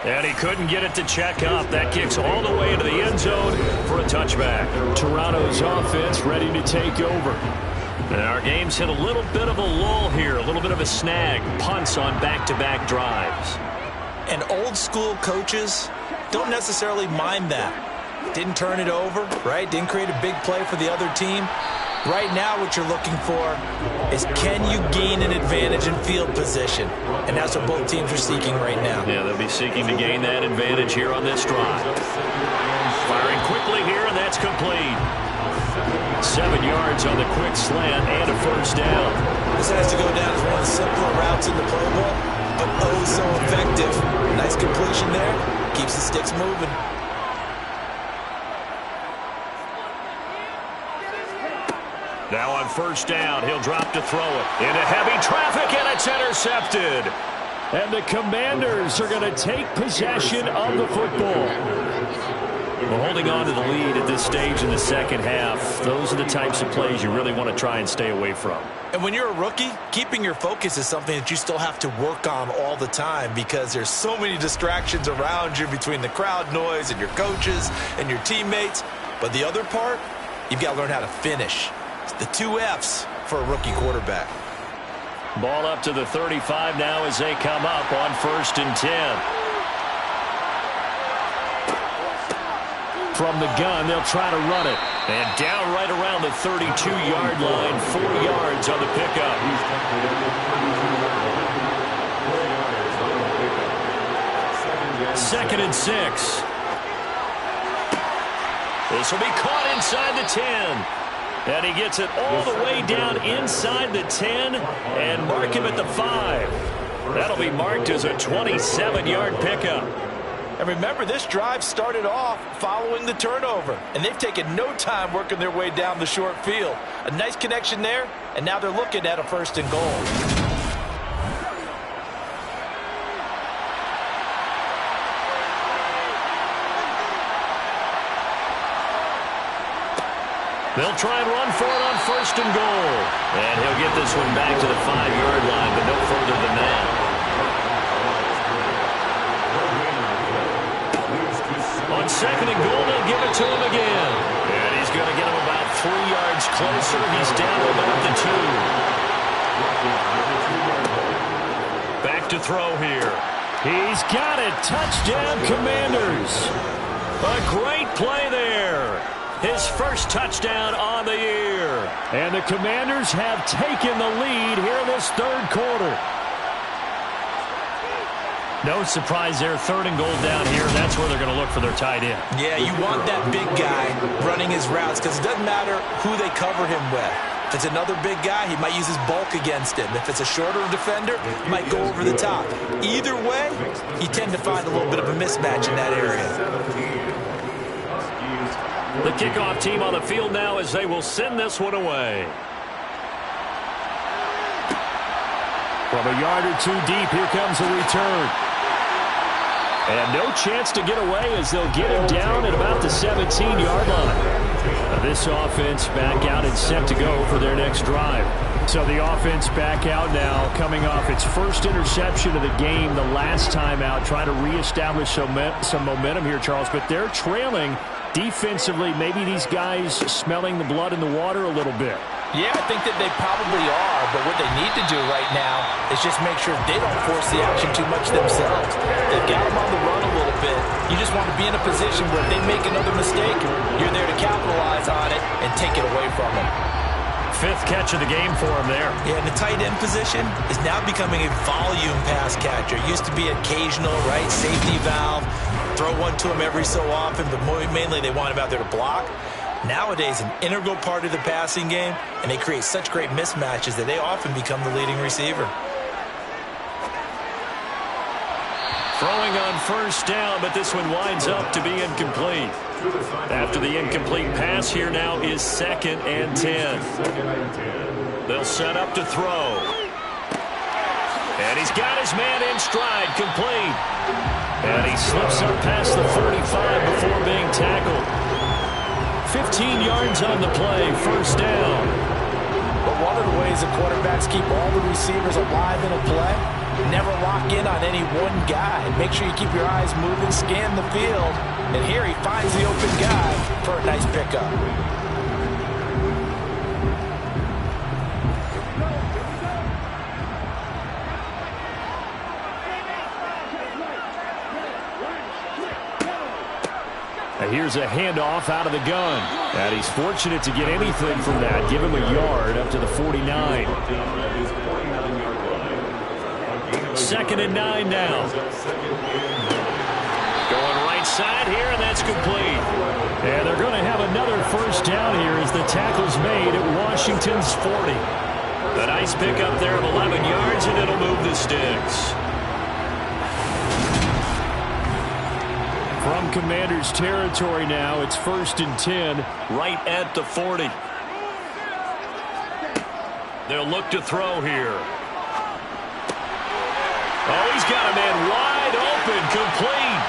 And he couldn't get it to check up. That kicks all the way into the end zone for a touchback. Toronto's offense ready to take over. And our game's hit a little bit of a lull here, a little bit of a snag. Punts on back-to-back drives. And old school coaches don't necessarily mind that. Didn't turn it over, right? Didn't create a big play for the other team. Right now what you're looking for is can you gain an advantage in field position? And that's what both teams are seeking right now. Yeah, they'll be seeking to gain that advantage here on this drive. Firing quickly here, and that's complete. 7 yards on the quick slant and a first down. This has to go down as one of the simpler routes in the playbook, but oh so effective. Nice completion there. Keeps the sticks moving. Now on first down, he'll drop to throw it. Into heavy traffic, and it's intercepted. And the Commanders are going to take possession of the football. Well, holding on to the lead at this stage in the second half, those are the types of plays you really want to try and stay away from. And when you're a rookie, keeping your focus is something that you still have to work on all the time because there's so many distractions around you between the crowd noise and your coaches and your teammates. But the other part, you've got to learn how to finish. It's the 2 F's for a rookie quarterback. Ball up to the 35 now as they come up on 1st and 10. From the gun, they'll try to run it. And down right around the 32-yard line, 4 yards on the pickup. 2nd and 6. This will be caught inside the 10. And he gets it all the way down inside the 10 and mark him at the 5. That'll be marked as a 27-yard pickup. And remember, this drive started off following the turnover, and they've taken no time working their way down the short field. A nice connection there, and now they're looking at a 1st and goal. They'll try and run for it on 1st and goal. And he'll get this one back to the 5-yard line, but no further than that. On 2nd and goal, they'll give it to him again. And he's going to get him about 3 yards closer. He's down to about the 2. Back to throw here. He's got it. Touchdown, Commanders. A great play there. his first touchdown on the year. And the Commanders have taken the lead here in this third quarter. No surprise there, 3rd and goal down here. That's where they're going to look for their tight end. Yeah, you want that big guy running his routes because it doesn't matter who they cover him with. If it's another big guy, he might use his bulk against him. If it's a shorter defender, he might go over the top. Either way, you tend to find a little bit of a mismatch in that area. The kickoff team on the field now as they will send this one away. From a yard or two deep, here comes a return. And no chance to get away as they'll get him down at about the 17-yard line. This offense back out and set to go for their next drive. So the offense back out now, coming off its first interception of the game the last time out, trying to reestablish some momentum here, Charles. But they're trailing defensively. Maybe these guys smelling the blood in the water a little bit. Yeah, I think that they probably are, but what they need to do right now is just make sure they don't force the action too much themselves. They've got them on the run a little bit. You just want to be in a position where if they make another mistake, you're there to capitalize on it and take it away from them. 5th catch of the game for him there. Yeah, and the tight end position is now becoming a volume pass catcher. Used to be occasional, right, safety valve, throw one to him every so often, but mainly they want him out there to block. Nowadays, an integral part of the passing game, and they create such great mismatches that they often become the leading receiver. Throwing on 1st down, but this one winds up to be incomplete. After the incomplete pass, here now is 2nd and 10. They'll set up to throw. And he's got his man in stride, complete. And he slips up past the 45 before being tackled. 15 yards on the play, 1st down. But one of the ways the quarterbacks keep all the receivers alive in a play, never lock in on any one guy. Make sure you keep your eyes moving, scan the field. And here he finds the open guy for a nice pickup. Here's a handoff out of the gun. And he's fortunate to get anything from that. Give him a yard up to the 49. 2nd and 9 now. Going right side here, and that's complete. And they're going to have another 1st down here as the tackle's made at Washington's 40. A nice pickup there of 11 yards, and it'll move the sticks. From Commanders territory now, it's 1st and 10, right at the 40. They'll look to throw here. Oh, he's got a man wide open, complete.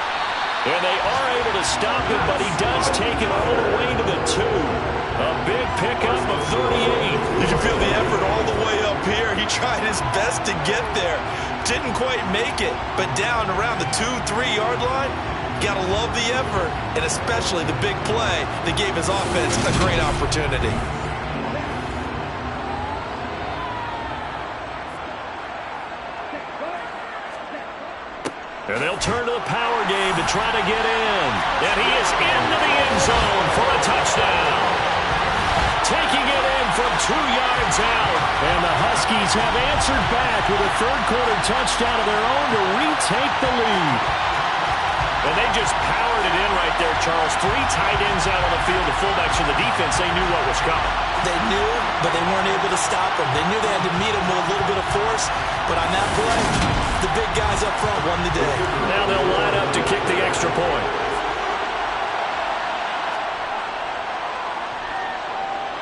And they are able to stop him, but he does take it all the way to the 2. A big pickup of 38. You can feel the effort all the way up here. He tried his best to get there. Didn't quite make it, but down around the 2-3-yard line, gotta love the effort, and especially the big play that gave his offense a great opportunity. And they'll turn to the power game to try to get in. And he is into the end zone for a touchdown. Taking it in from 2 yards out. And the Huskies have answered back with a 3rd quarter touchdown of their own to retake the lead. And they just powered it in right there, Charles. 3 tight ends out on the field. The fullbacks from the defense, they knew what was coming. They knew it, but they weren't able to stop him. They knew they had to meet him with a little bit of force. But on that play, the big guys up front won the day. Now they'll line up to kick the extra point.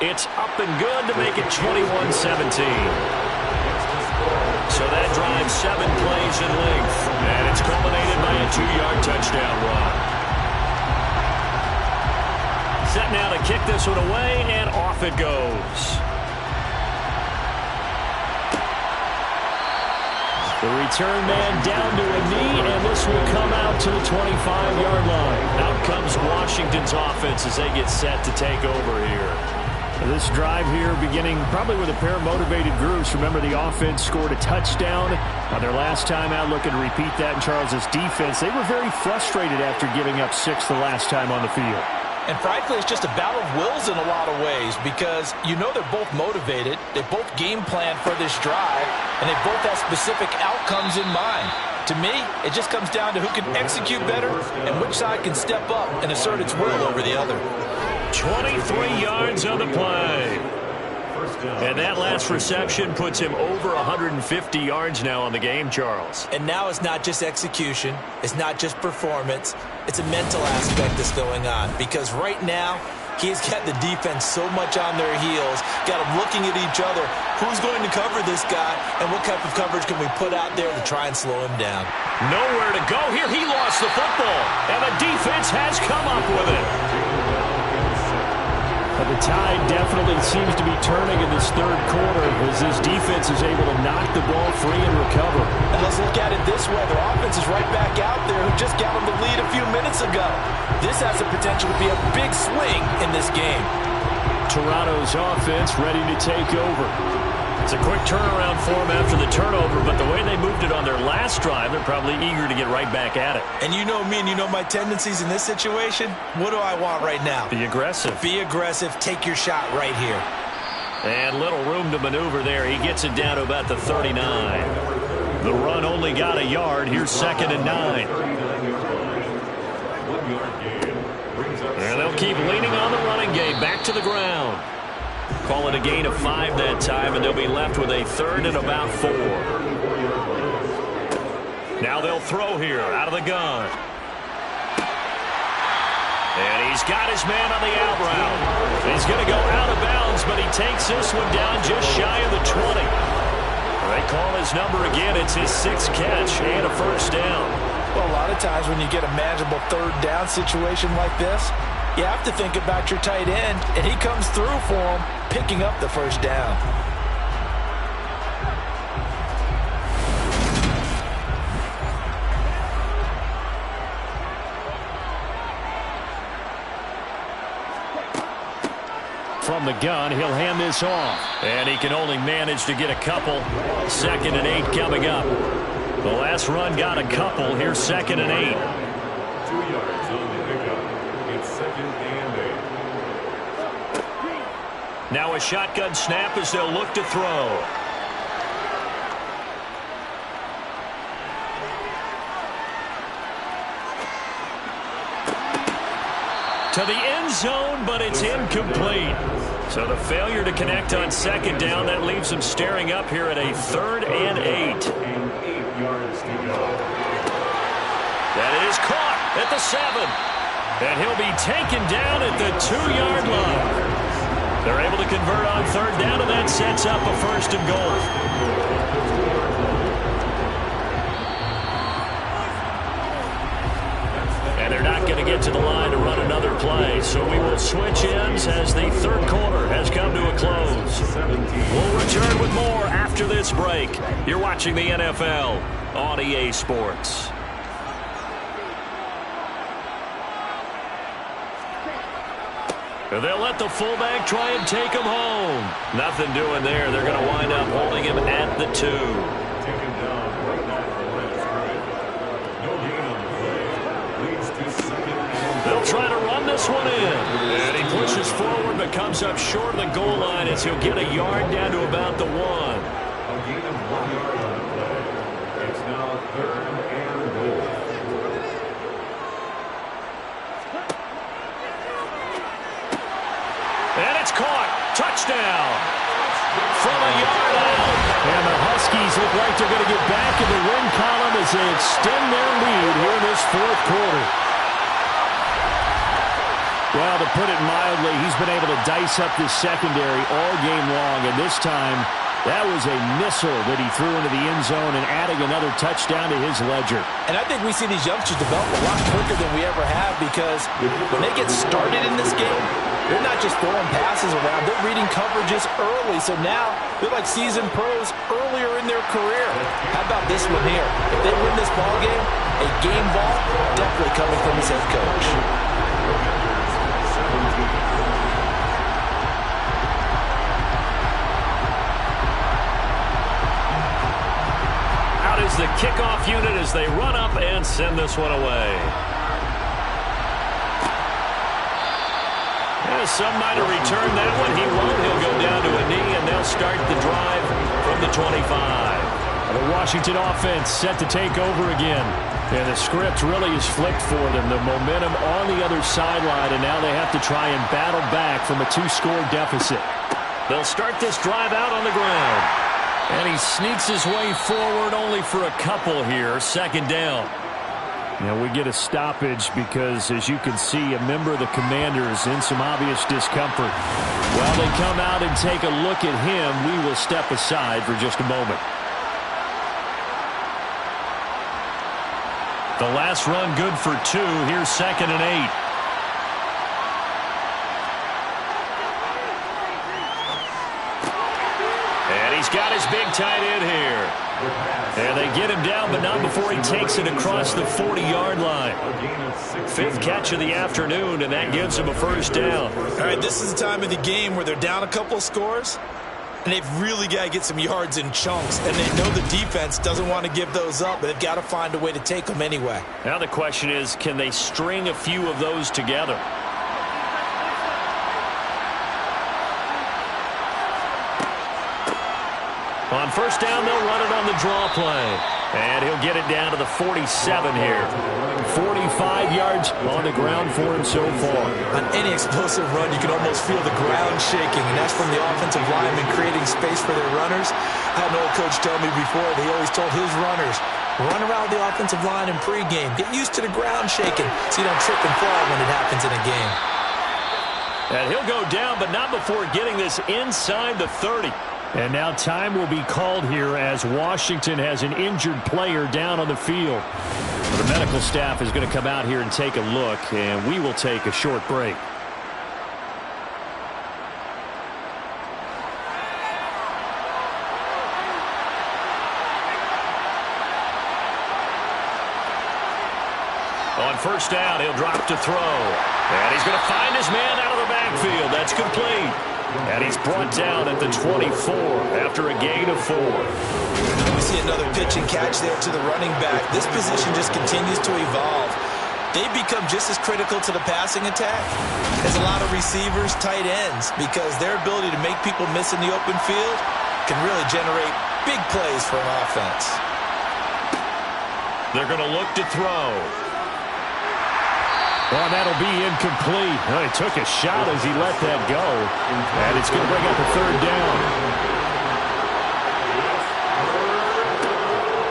It's up and good to make it 21-17. So that drives 7 plays in length. And it's culminated by a 2-yard touchdown run. Set now to kick this one away, and off it goes. The return man down to a knee, and this will come out to the 25-yard line. Out comes Washington's offense as they get set to take over here. This drive here beginning probably with a pair of motivated groups. Remember, the offense scored a touchdown on their last time out, looking to repeat that in Charles's defense. They were very frustrated after giving up 6 the last time on the field. And frankly, it's just a battle of wills in a lot of ways because you know they're both motivated. They both game plan for this drive, and they both have specific outcomes in mind. To me, it just comes down to who can execute better and which side can step up and assert its will over the other. 23 yards on the play. And that last reception puts him over 150 yards now on the game, Charles. And now it's not just execution. It's not just performance. It's a mental aspect that's going on because right now he's got the defense so much on their heels, got them looking at each other. Who's going to cover this guy, and what type of coverage can we put out there to try and slow him down? Nowhere to go here. He lost the football, and the defense has come up with it. But the tide definitely seems to be turning in this third quarter as this defense is able to knock the ball free and recover. And let's look at it this way. Their offense is right back out there who just got them the lead a few minutes ago. This has the potential to be a big swing in this game. Toronto's offense ready to take over. It's a quick turnaround for them after the turnover, but the way they moved it on their last drive, they're probably eager to get right back at it. And you know me and you know my tendencies in this situation. What do I want right now? Be aggressive. Be aggressive. Take your shot right here. And little room to maneuver there. He gets it down to about the 39. The run only got a yard. Here's 2nd and 9. And they'll keep leaning on the running game. Back to the ground. Call it a gain of 5 that time, and they'll be left with a 3rd and about 4. Now they'll throw here out of the gun. And he's got his man on the out route. He's going to go out of bounds, but he takes this one down just shy of the 20. They call his number again. It's his 6th catch and a first down. Well, a lot of times when you get a manageable 3rd down situation like this, you have to think about your tight end, and he comes through for him, picking up the first down. From the gun, he'll hand this off. And he can only manage to get a couple. 2nd and 8 coming up. The last run got a couple. Here's 2nd and 8. 2 yards on the pickup. It's 2nd and 8. Now a shotgun snap as they'll look to throw. To the end zone, but it's incomplete. So the failure to connect on 2nd down, that leaves him staring up here at a 3rd and 8. And 8 yards to go. That is caught at the 7. And he'll be taken down at the 2-yard line. They're able to convert on 3rd down, and that sets up a 1st and goal. And they're not going to get to the line to run another play, so we will switch ends as the 3rd quarter has come to a close. We'll return with more after this break. You're watching the NFL on EA Sports. They'll let the fullback try and take him home. Nothing doing there. They're going to wind up holding him at the 2. Taken down right now for the last drive. No gain on the play. Leads to 2nd and 8. They'll try to run this one in. And he pushes forward but comes up short of the goal line as he'll get a yard down to about the 1. A gain of 1 yard on the play. It's now 3rd and goal. And it's caught. Touchdown. From a yard out. And the Huskies look like they're going to get back in the win column as they extend their lead here in this 4th quarter. Well, to put it mildly, he's been able to dice up this secondary all game long, and this time that was a missile that he threw into the end zone and adding another touchdown to his ledger. And I think we see these youngsters develop a lot quicker than we ever have because when they get started in this game, they're not just throwing passes around. They're reading coverages early. So now they're like seasoned pros earlier in their career. How about this one here? If they win this ball game, a game ball definitely coming from his head coach. Out is the kickoff unit as they run up and send this one away. some might have returned that one. He won't. He'll go down to a knee, and they'll start the drive from the 25. The Washington offense set to take over again. And the script really is flipped for them. The momentum on the other sideline, and now they have to try and battle back from a 2-score deficit. They'll start this drive out on the ground. And he sneaks his way forward only for a couple here. Second down. Now we get a stoppage because, as you can see, a member of the Commanders in some obvious discomfort. While they come out and take a look at him, we will step aside for just a moment. The last run good for 2. Here's 2nd and 8. And he's got his big tight end here. And they get him down, but not before he takes it across the 40-yard line. 5th catch of the afternoon, and that gives him a first down. All right, this is the time of the game where they're down a couple of scores, and they've really got to get some yards in chunks, and they know the defense doesn't want to give those up, but they've got to find a way to take them anyway. Now the question is, can they string a few of those together? On first down, they'll run it on the draw play. And he'll get it down to the 47 here. 45 yards on the ground for him so far. On any explosive run, you can almost feel the ground shaking, and that's from the offensive linemen creating space for their runners. I had an old coach tell me before, he always told his runners, run around the offensive line in pregame. Get used to the ground shaking so you don't trip and fall when it happens in a game. And he'll go down, but not before getting this inside the 30. And now time will be called here as Washington has an injured player down on the field. The medical staff is going to come out here and take a look, and we will take a short break. On first down, he'll drop to throw. And he's going to find his man out of the backfield. That's complete. And he's brought down at the 24 after a gain of 4. We see another pitch and catch there to the running back. This position just continues to evolve. They become just as critical to the passing attack as a lot of receivers, tight ends, because their ability to make people miss in the open field can really generate big plays for an offense. They're going to look to throw. Well, that'll be incomplete. Well, he took a shot as he let that go. And it's going to bring up a third down.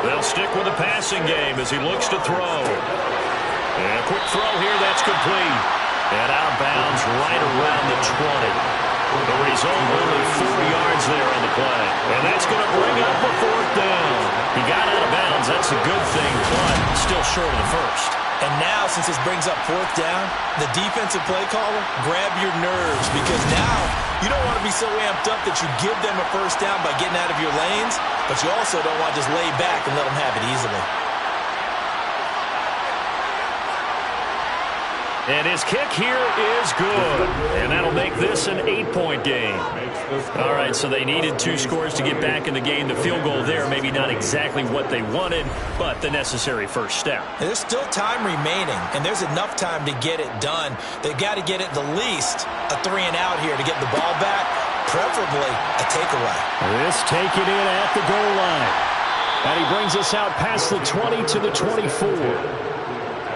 They'll stick with the passing game as he looks to throw. And a quick throw here, that's complete. And out of bounds right around the 20. The result, only 4 yards there on the play. And that's going to bring up a 4th down. He got out of bounds. That's a good thing, but still short of the first. And now, since this brings up 4th down, the defensive play caller, grab your nerves, because now you don't want to be so amped up that you give them a first down by getting out of your lanes, but you also don't want to just lay back and let them have it easily. And his kick here is good. And that'll make this an 8-point game. All right, so they needed 2 scores to get back in the game. The field goal there, maybe not exactly what they wanted, but the necessary first step. There's still time remaining, and there's enough time to get it done. They've got to get at the least a 3-and-out here to get the ball back, preferably a takeaway. This taken in at the goal line. And he brings us out past the 20 to the 24.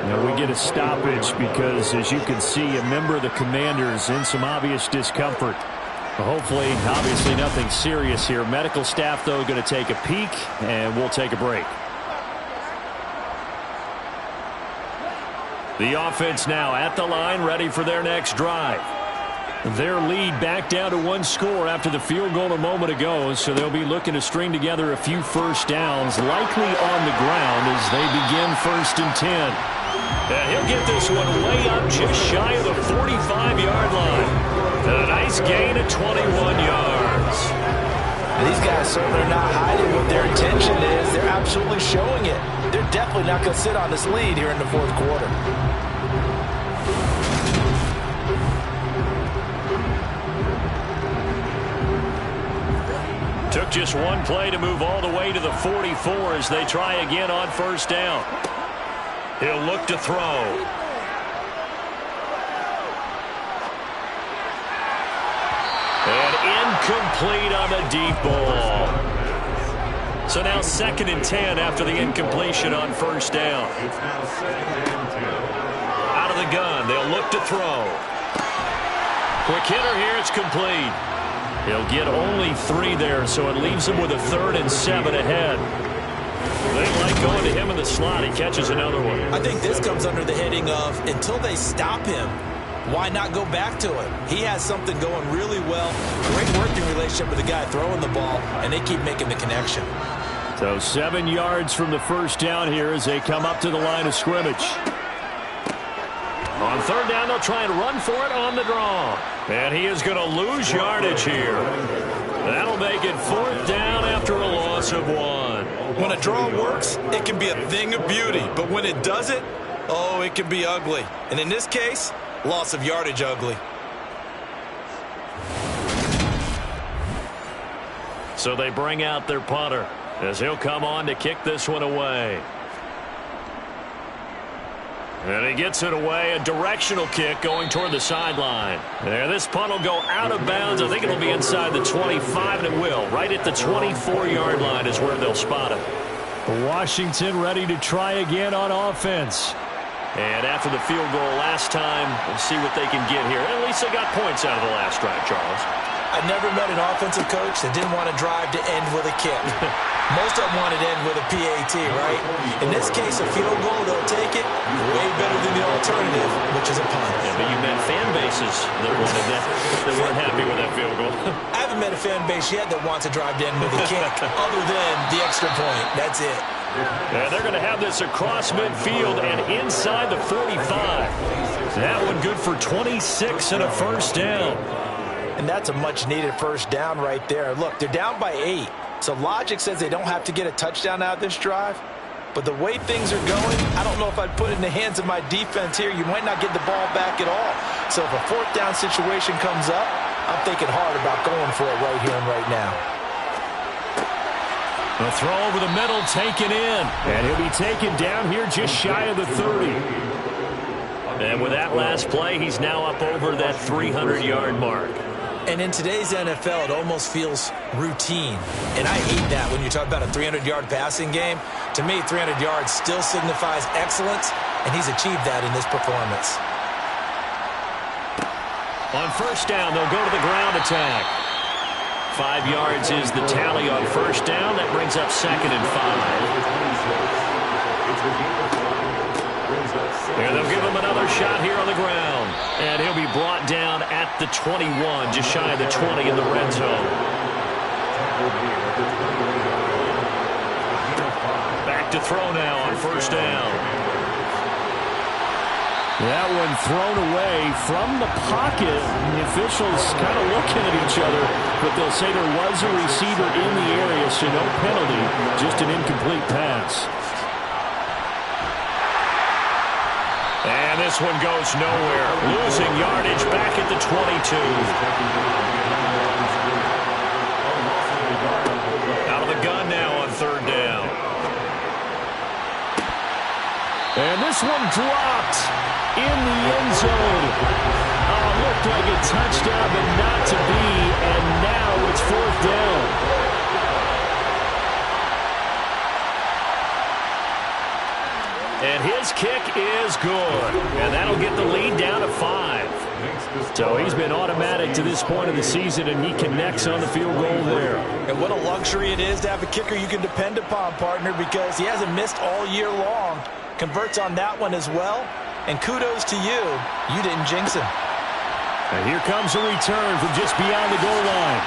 Now we get a stoppage because, as you can see, a member of the Commanders in some obvious discomfort. Hopefully, obviously nothing serious here. Medical staff, though, going to take a peek, and we'll take a break. The offense now at the line, ready for their next drive. Their lead back down to 1 score after the field goal a moment ago, so they'll be looking to string together a few first downs, likely on the ground as they begin 1st and 10. And he'll get this one way up just shy of the 45-yard line. A nice gain of 21 yards. And these guys certainly are not hiding what their intention is. They're absolutely showing it. They're definitely not going to sit on this lead here in the 4th quarter. Took just one play to move all the way to the 44 as they try again on first down. He'll look to throw. Incomplete on the deep ball. So now 2nd and 10 after the incompletion on first down. It's now 2nd and 10. Out of the gun, they'll look to throw. Quick hitter here, it's complete. He'll get only 3 there, so it leaves him with a 3rd and 7 ahead. They like going to him in the slot. He catches another one. I think this comes under the heading of until they stop him, why not go back to him? He has something going really well. Great working relationship with the guy throwing the ball, and they keep making the connection. So 7 yards from the first down here as they come up to the line of scrimmage. On 3rd down, they'll try and run for it on the draw. And he is going to lose yardage here. That'll make it 4th down after a loss of 1. When a draw works, it can be a thing of beauty. But when it doesn't, oh, it can be ugly. And in this case, loss of yardage ugly. So they bring out their punter as he'll come on to kick this one away. And he gets it away, a directional kick going toward the sideline. There, this punt will go out of bounds. I think it'll be inside the 25, and it will. Right at the 24-yard line is where they'll spot it. Washington ready to try again on offense. And after the field goal last time, we'll see what they can get here. At least they got points out of the last drive, Charles. I never met an offensive coach that didn't want to drive to end with a kick. Most of them wanted to end with a PAT, right? In this case, a field goal, they'll take it way better than the alternative, which is a punt. Yeah, but you met fan bases that wanted that, that weren't happy with that field goal. I haven't met a fan base yet that wants to drive to end with a kick other than the extra point. That's it. Yeah, they're going to have this across midfield and inside the 45. That one good for 26 and a first down. And that's a much-needed first down right there. Look, they're down by 8. So logic says they don't have to get a touchdown out of this drive. But the way things are going, I don't know if I'd put it in the hands of my defense here. You might not get the ball back at all. So if a 4th down situation comes up, I'm thinking hard about going for it right here and right now. The throw over the middle taken in. And he'll be taken down here just shy of the 30. And with that last play, he's now up over that 300-yard mark. And in today's NFL, it almost feels routine. And I hate that when you talk about a 300-yard passing game. To me, 300 yards still signifies excellence, and he's achieved that in this performance. On first down, they'll go to the ground attack. 5 yards is the tally on first down. That brings up 2nd and 5. And they'll give him another shot here on the ground. And he'll be brought down at the 21, just shy of the 20 in the red zone. Back to throw now on first down. That one thrown away from the pocket. The officials kind of looking at each other, but they'll say there was a receiver in the area, so no penalty, just an incomplete pass. And this one goes nowhere. Losing yardage back at the 22. Out of the gun now on 3rd down. And this one dropped in the end zone. Looked like a touchdown, but not to be. And now it's 4th down. And his kick is good. And that'll get the lead down to 5. So he's been automatic to this point of the season, and he connects on the field goal there. And what a luxury it is to have a kicker you can depend upon, partner, because he hasn't missed all year long. Converts on that one as well. And kudos to you. You didn't jinx him. And here comes a return from just beyond the goal line.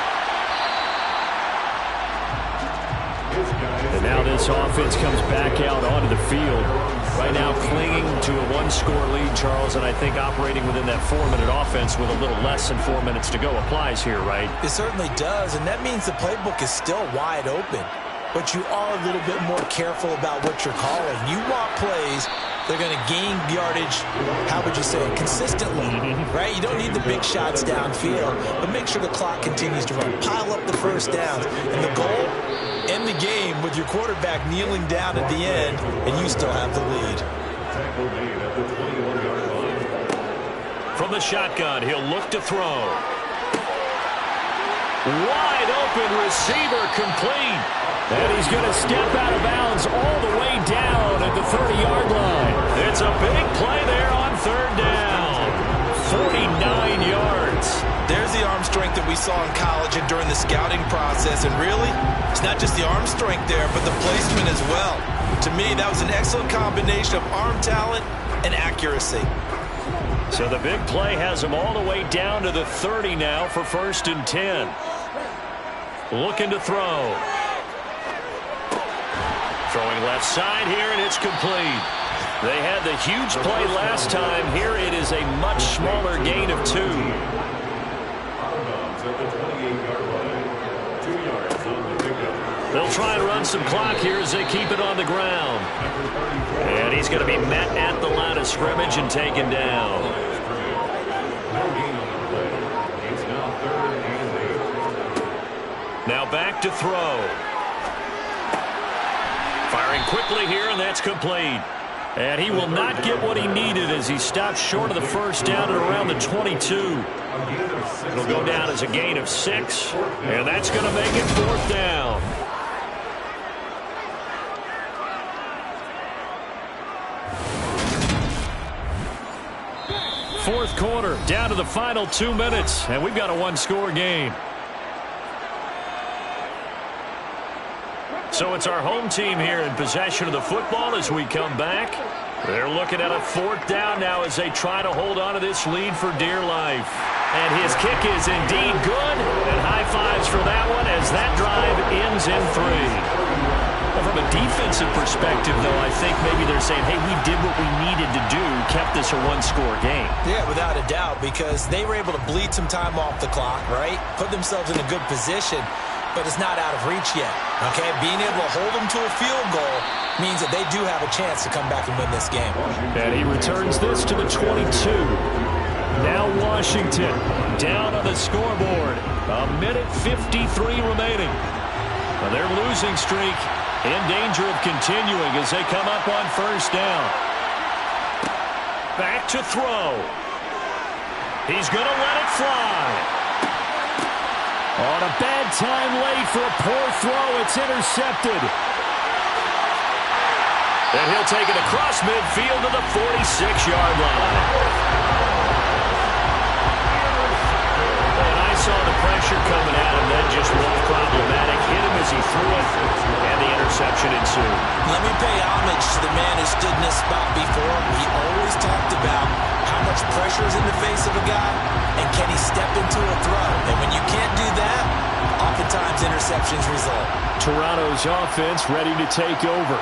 And now this offense comes back out onto the field. Right now clinging to a 1-score lead, Charles, and I think operating within that 4-minute offense with a little less than 4 minutes to go applies here, right? It certainly does, and that means the playbook is still wide open. But you are a little bit more careful about what you're calling. You want plays they're going to gain yardage, how would you say, consistently, right? You don't need the big shots downfield, but make sure the clock continues to run. Pile up the first downs. And the goal, end the game with your quarterback kneeling down at the end, and you still have the lead. From the shotgun, he'll look to throw. Wide open receiver complete. And he's going to step out of bounds all the way down at the 30-yard line. It's a big play there on third down. 49 yards. There's the arm strength that we saw in college and during the scouting process. And really, it's not just the arm strength there, but the placement as well. To me, that was an excellent combination of arm talent and accuracy. So the big play has him all the way down to the 30 now for 1st and 10. Looking to throw. Throwing left side here, and it's complete. They had the huge play last time. Here it is a much smaller gain of 2. Out of bounds at the 28-yard line. 2 yards on the pickup. They'll try and run some clock here as they keep it on the ground. And he's going to be met at the line of scrimmage and taken down. No gain on the play. It's now 3rd and 8. Now back to throw. Firing quickly here, and that's complete. And he will not get what he needed as he stopped short of the first down at around the 22. It'll go down as a gain of 6, and that's going to make it 4th down. Fourth quarter, down to the final 2 minutes, and we've got a one-score game. So it's our home team here in possession of the football as we come back. They're looking at a 4th down now as they try to hold on to this lead for dear life. And his kick is indeed good, and high fives for that one as that drive ends in 3. Well, from a defensive perspective, though, I think maybe they're saying, hey, we did what we needed to do, kept this a one-score game. Yeah, without a doubt, because they were able to bleed some time off the clock, right? Put themselves in a good position, but it's not out of reach yet, okay? Being able to hold them to a field goal means that they do have a chance to come back and win this game. And he returns this to the 22. Now Washington down on the scoreboard. 1:53 remaining. Well, their losing streak in danger of continuing as they come up on 1st down. Back to throw. He's going to let it fly. On a bad time late for a poor throw, it's intercepted. And he'll take it across midfield to the 46-yard line. And I saw the pressure coming at him, then just looked problematic. Hit him as he threw it, and the interception ensued. Let me pay homage to the man who stood in this spot before. He always talked about how much pressure is in the face of a guy, and can he step into a throw? And when you can't do that, oftentimes interceptions result. Toronto's offense ready to take over.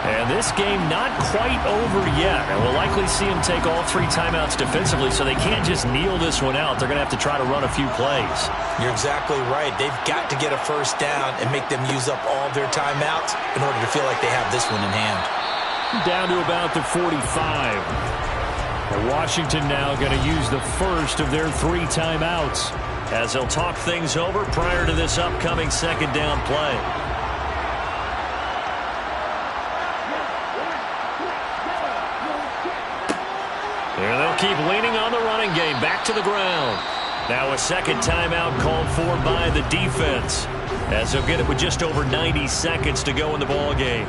And this game not quite over yet. And we'll likely see them take all 3 timeouts defensively, so they can't just kneel this one out. They're going to have to try to run a few plays. You're exactly right. They've got to get a 1st down and make them use up all their timeouts in order to feel like they have this one in hand. Down to about the 45. Washington now going to use the first of their 3 timeouts as they'll talk things over prior to this upcoming 2nd down play. And they'll keep leaning on the running game. Back to the ground. Now a 2nd timeout called for by the defense as they'll get it with just over 90 seconds to go in the ball game.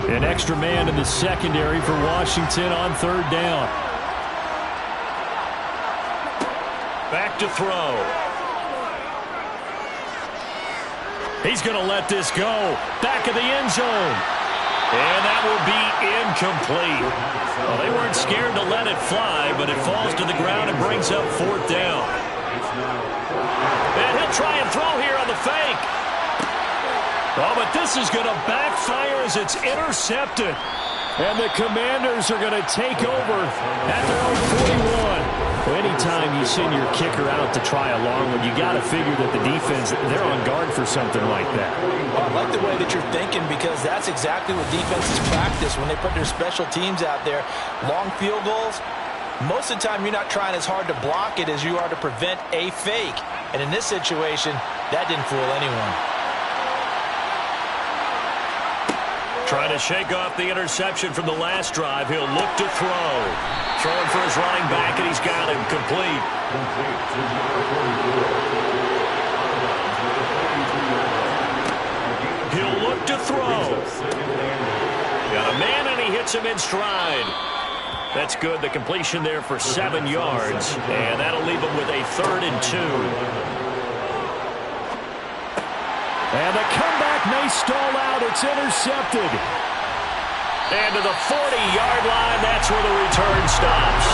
An extra man in the secondary for Washington on 3rd down. Back to throw. He's going to let this go. Back of the end zone. And that will be incomplete. Well, they weren't scared to let it fly, but it falls to the ground and brings up 4th down. And he'll try and throw here on the fake. Oh, but this is going to backfire as it's intercepted. And the Commanders are going to take over at their own 41. Well, anytime you send your kicker out to try a long one, you got to figure that the defense, they're on guard for something like that. Well, I like the way that you're thinking because that's exactly what defenses practice when they put their special teams out there. Long field goals, most of the time you're not trying as hard to block it as you are to prevent a fake. And in this situation, that didn't fool anyone. Trying to shake off the interception from the last drive. He'll look to throw. Throwing for his running back, and he's got him complete. He'll look to throw. Got a man, and he hits him in stride. That's good. The completion there for 7 yards, and that'll leave him with a 3rd and 2. And the comeback may stall out. It's intercepted. And to the 40-yard line, that's where the return stops.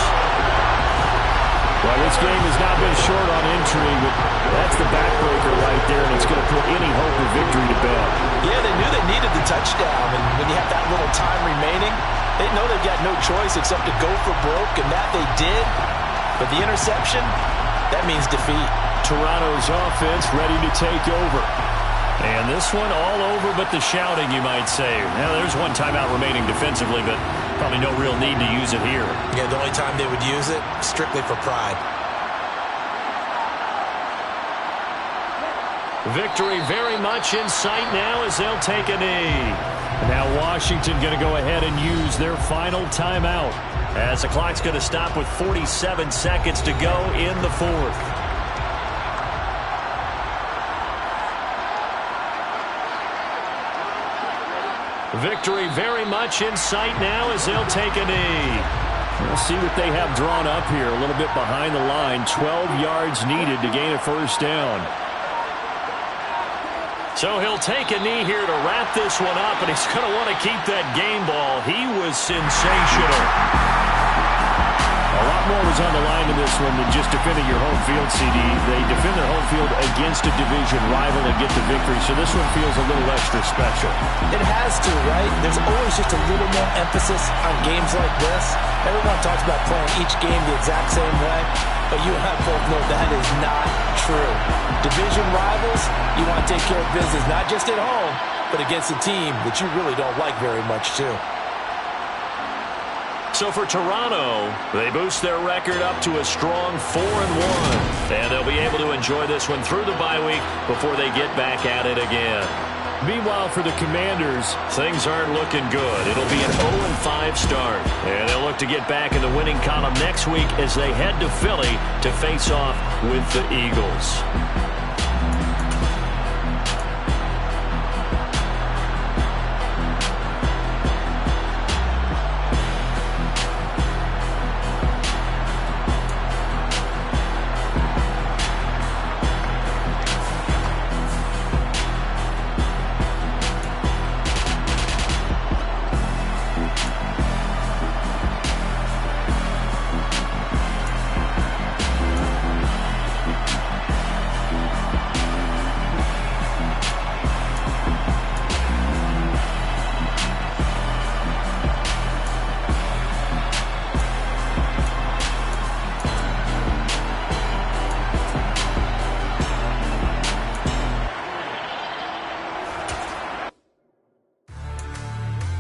Well, this game has not been short on entry, but that's the backbreaker right there, and it's going to put any hope of victory to bed. Yeah, they knew they needed the touchdown, and when you have that little time remaining, they know they've got no choice except to go for broke, and that they did. But the interception, that means defeat. Toronto's offense ready to take over. And this one all over but the shouting, you might say. Now, there's one timeout remaining defensively, but probably no real need to use it here. Yeah, the only time they would use it, strictly for pride. Victory very much in sight now as they'll take a knee. Now Washington going to go ahead and use their final timeout. As the clock's going to stop with 47 seconds to go in the 4th. Victory very much in sight now as they'll take a knee. We'll see what they have drawn up here. A little bit behind the line. 12 yards needed to gain a 1st down. So he'll take a knee here to wrap this one up, and he's going to want to keep that game ball. He was sensational. A lot more was on the line in this one than just defending your home field, CD. They defend their home field against a division rival and get the victory, so this one feels a little extra special. It has to, right? There's always just a little more emphasis on games like this. Everyone talks about playing each game the exact same way, but you and I both know that is not true. Division rivals, you want to take care of business, not just at home, but against a team that you really don't like very much, too. So for Toronto, they boost their record up to a strong 4-1. And they'll be able to enjoy this one through the bye week before they get back at it again. Meanwhile, for the Commanders, things aren't looking good. It'll be an 0-5 start. And they'll look to get back in the winning column next week as they head to Philly to face off with the Eagles.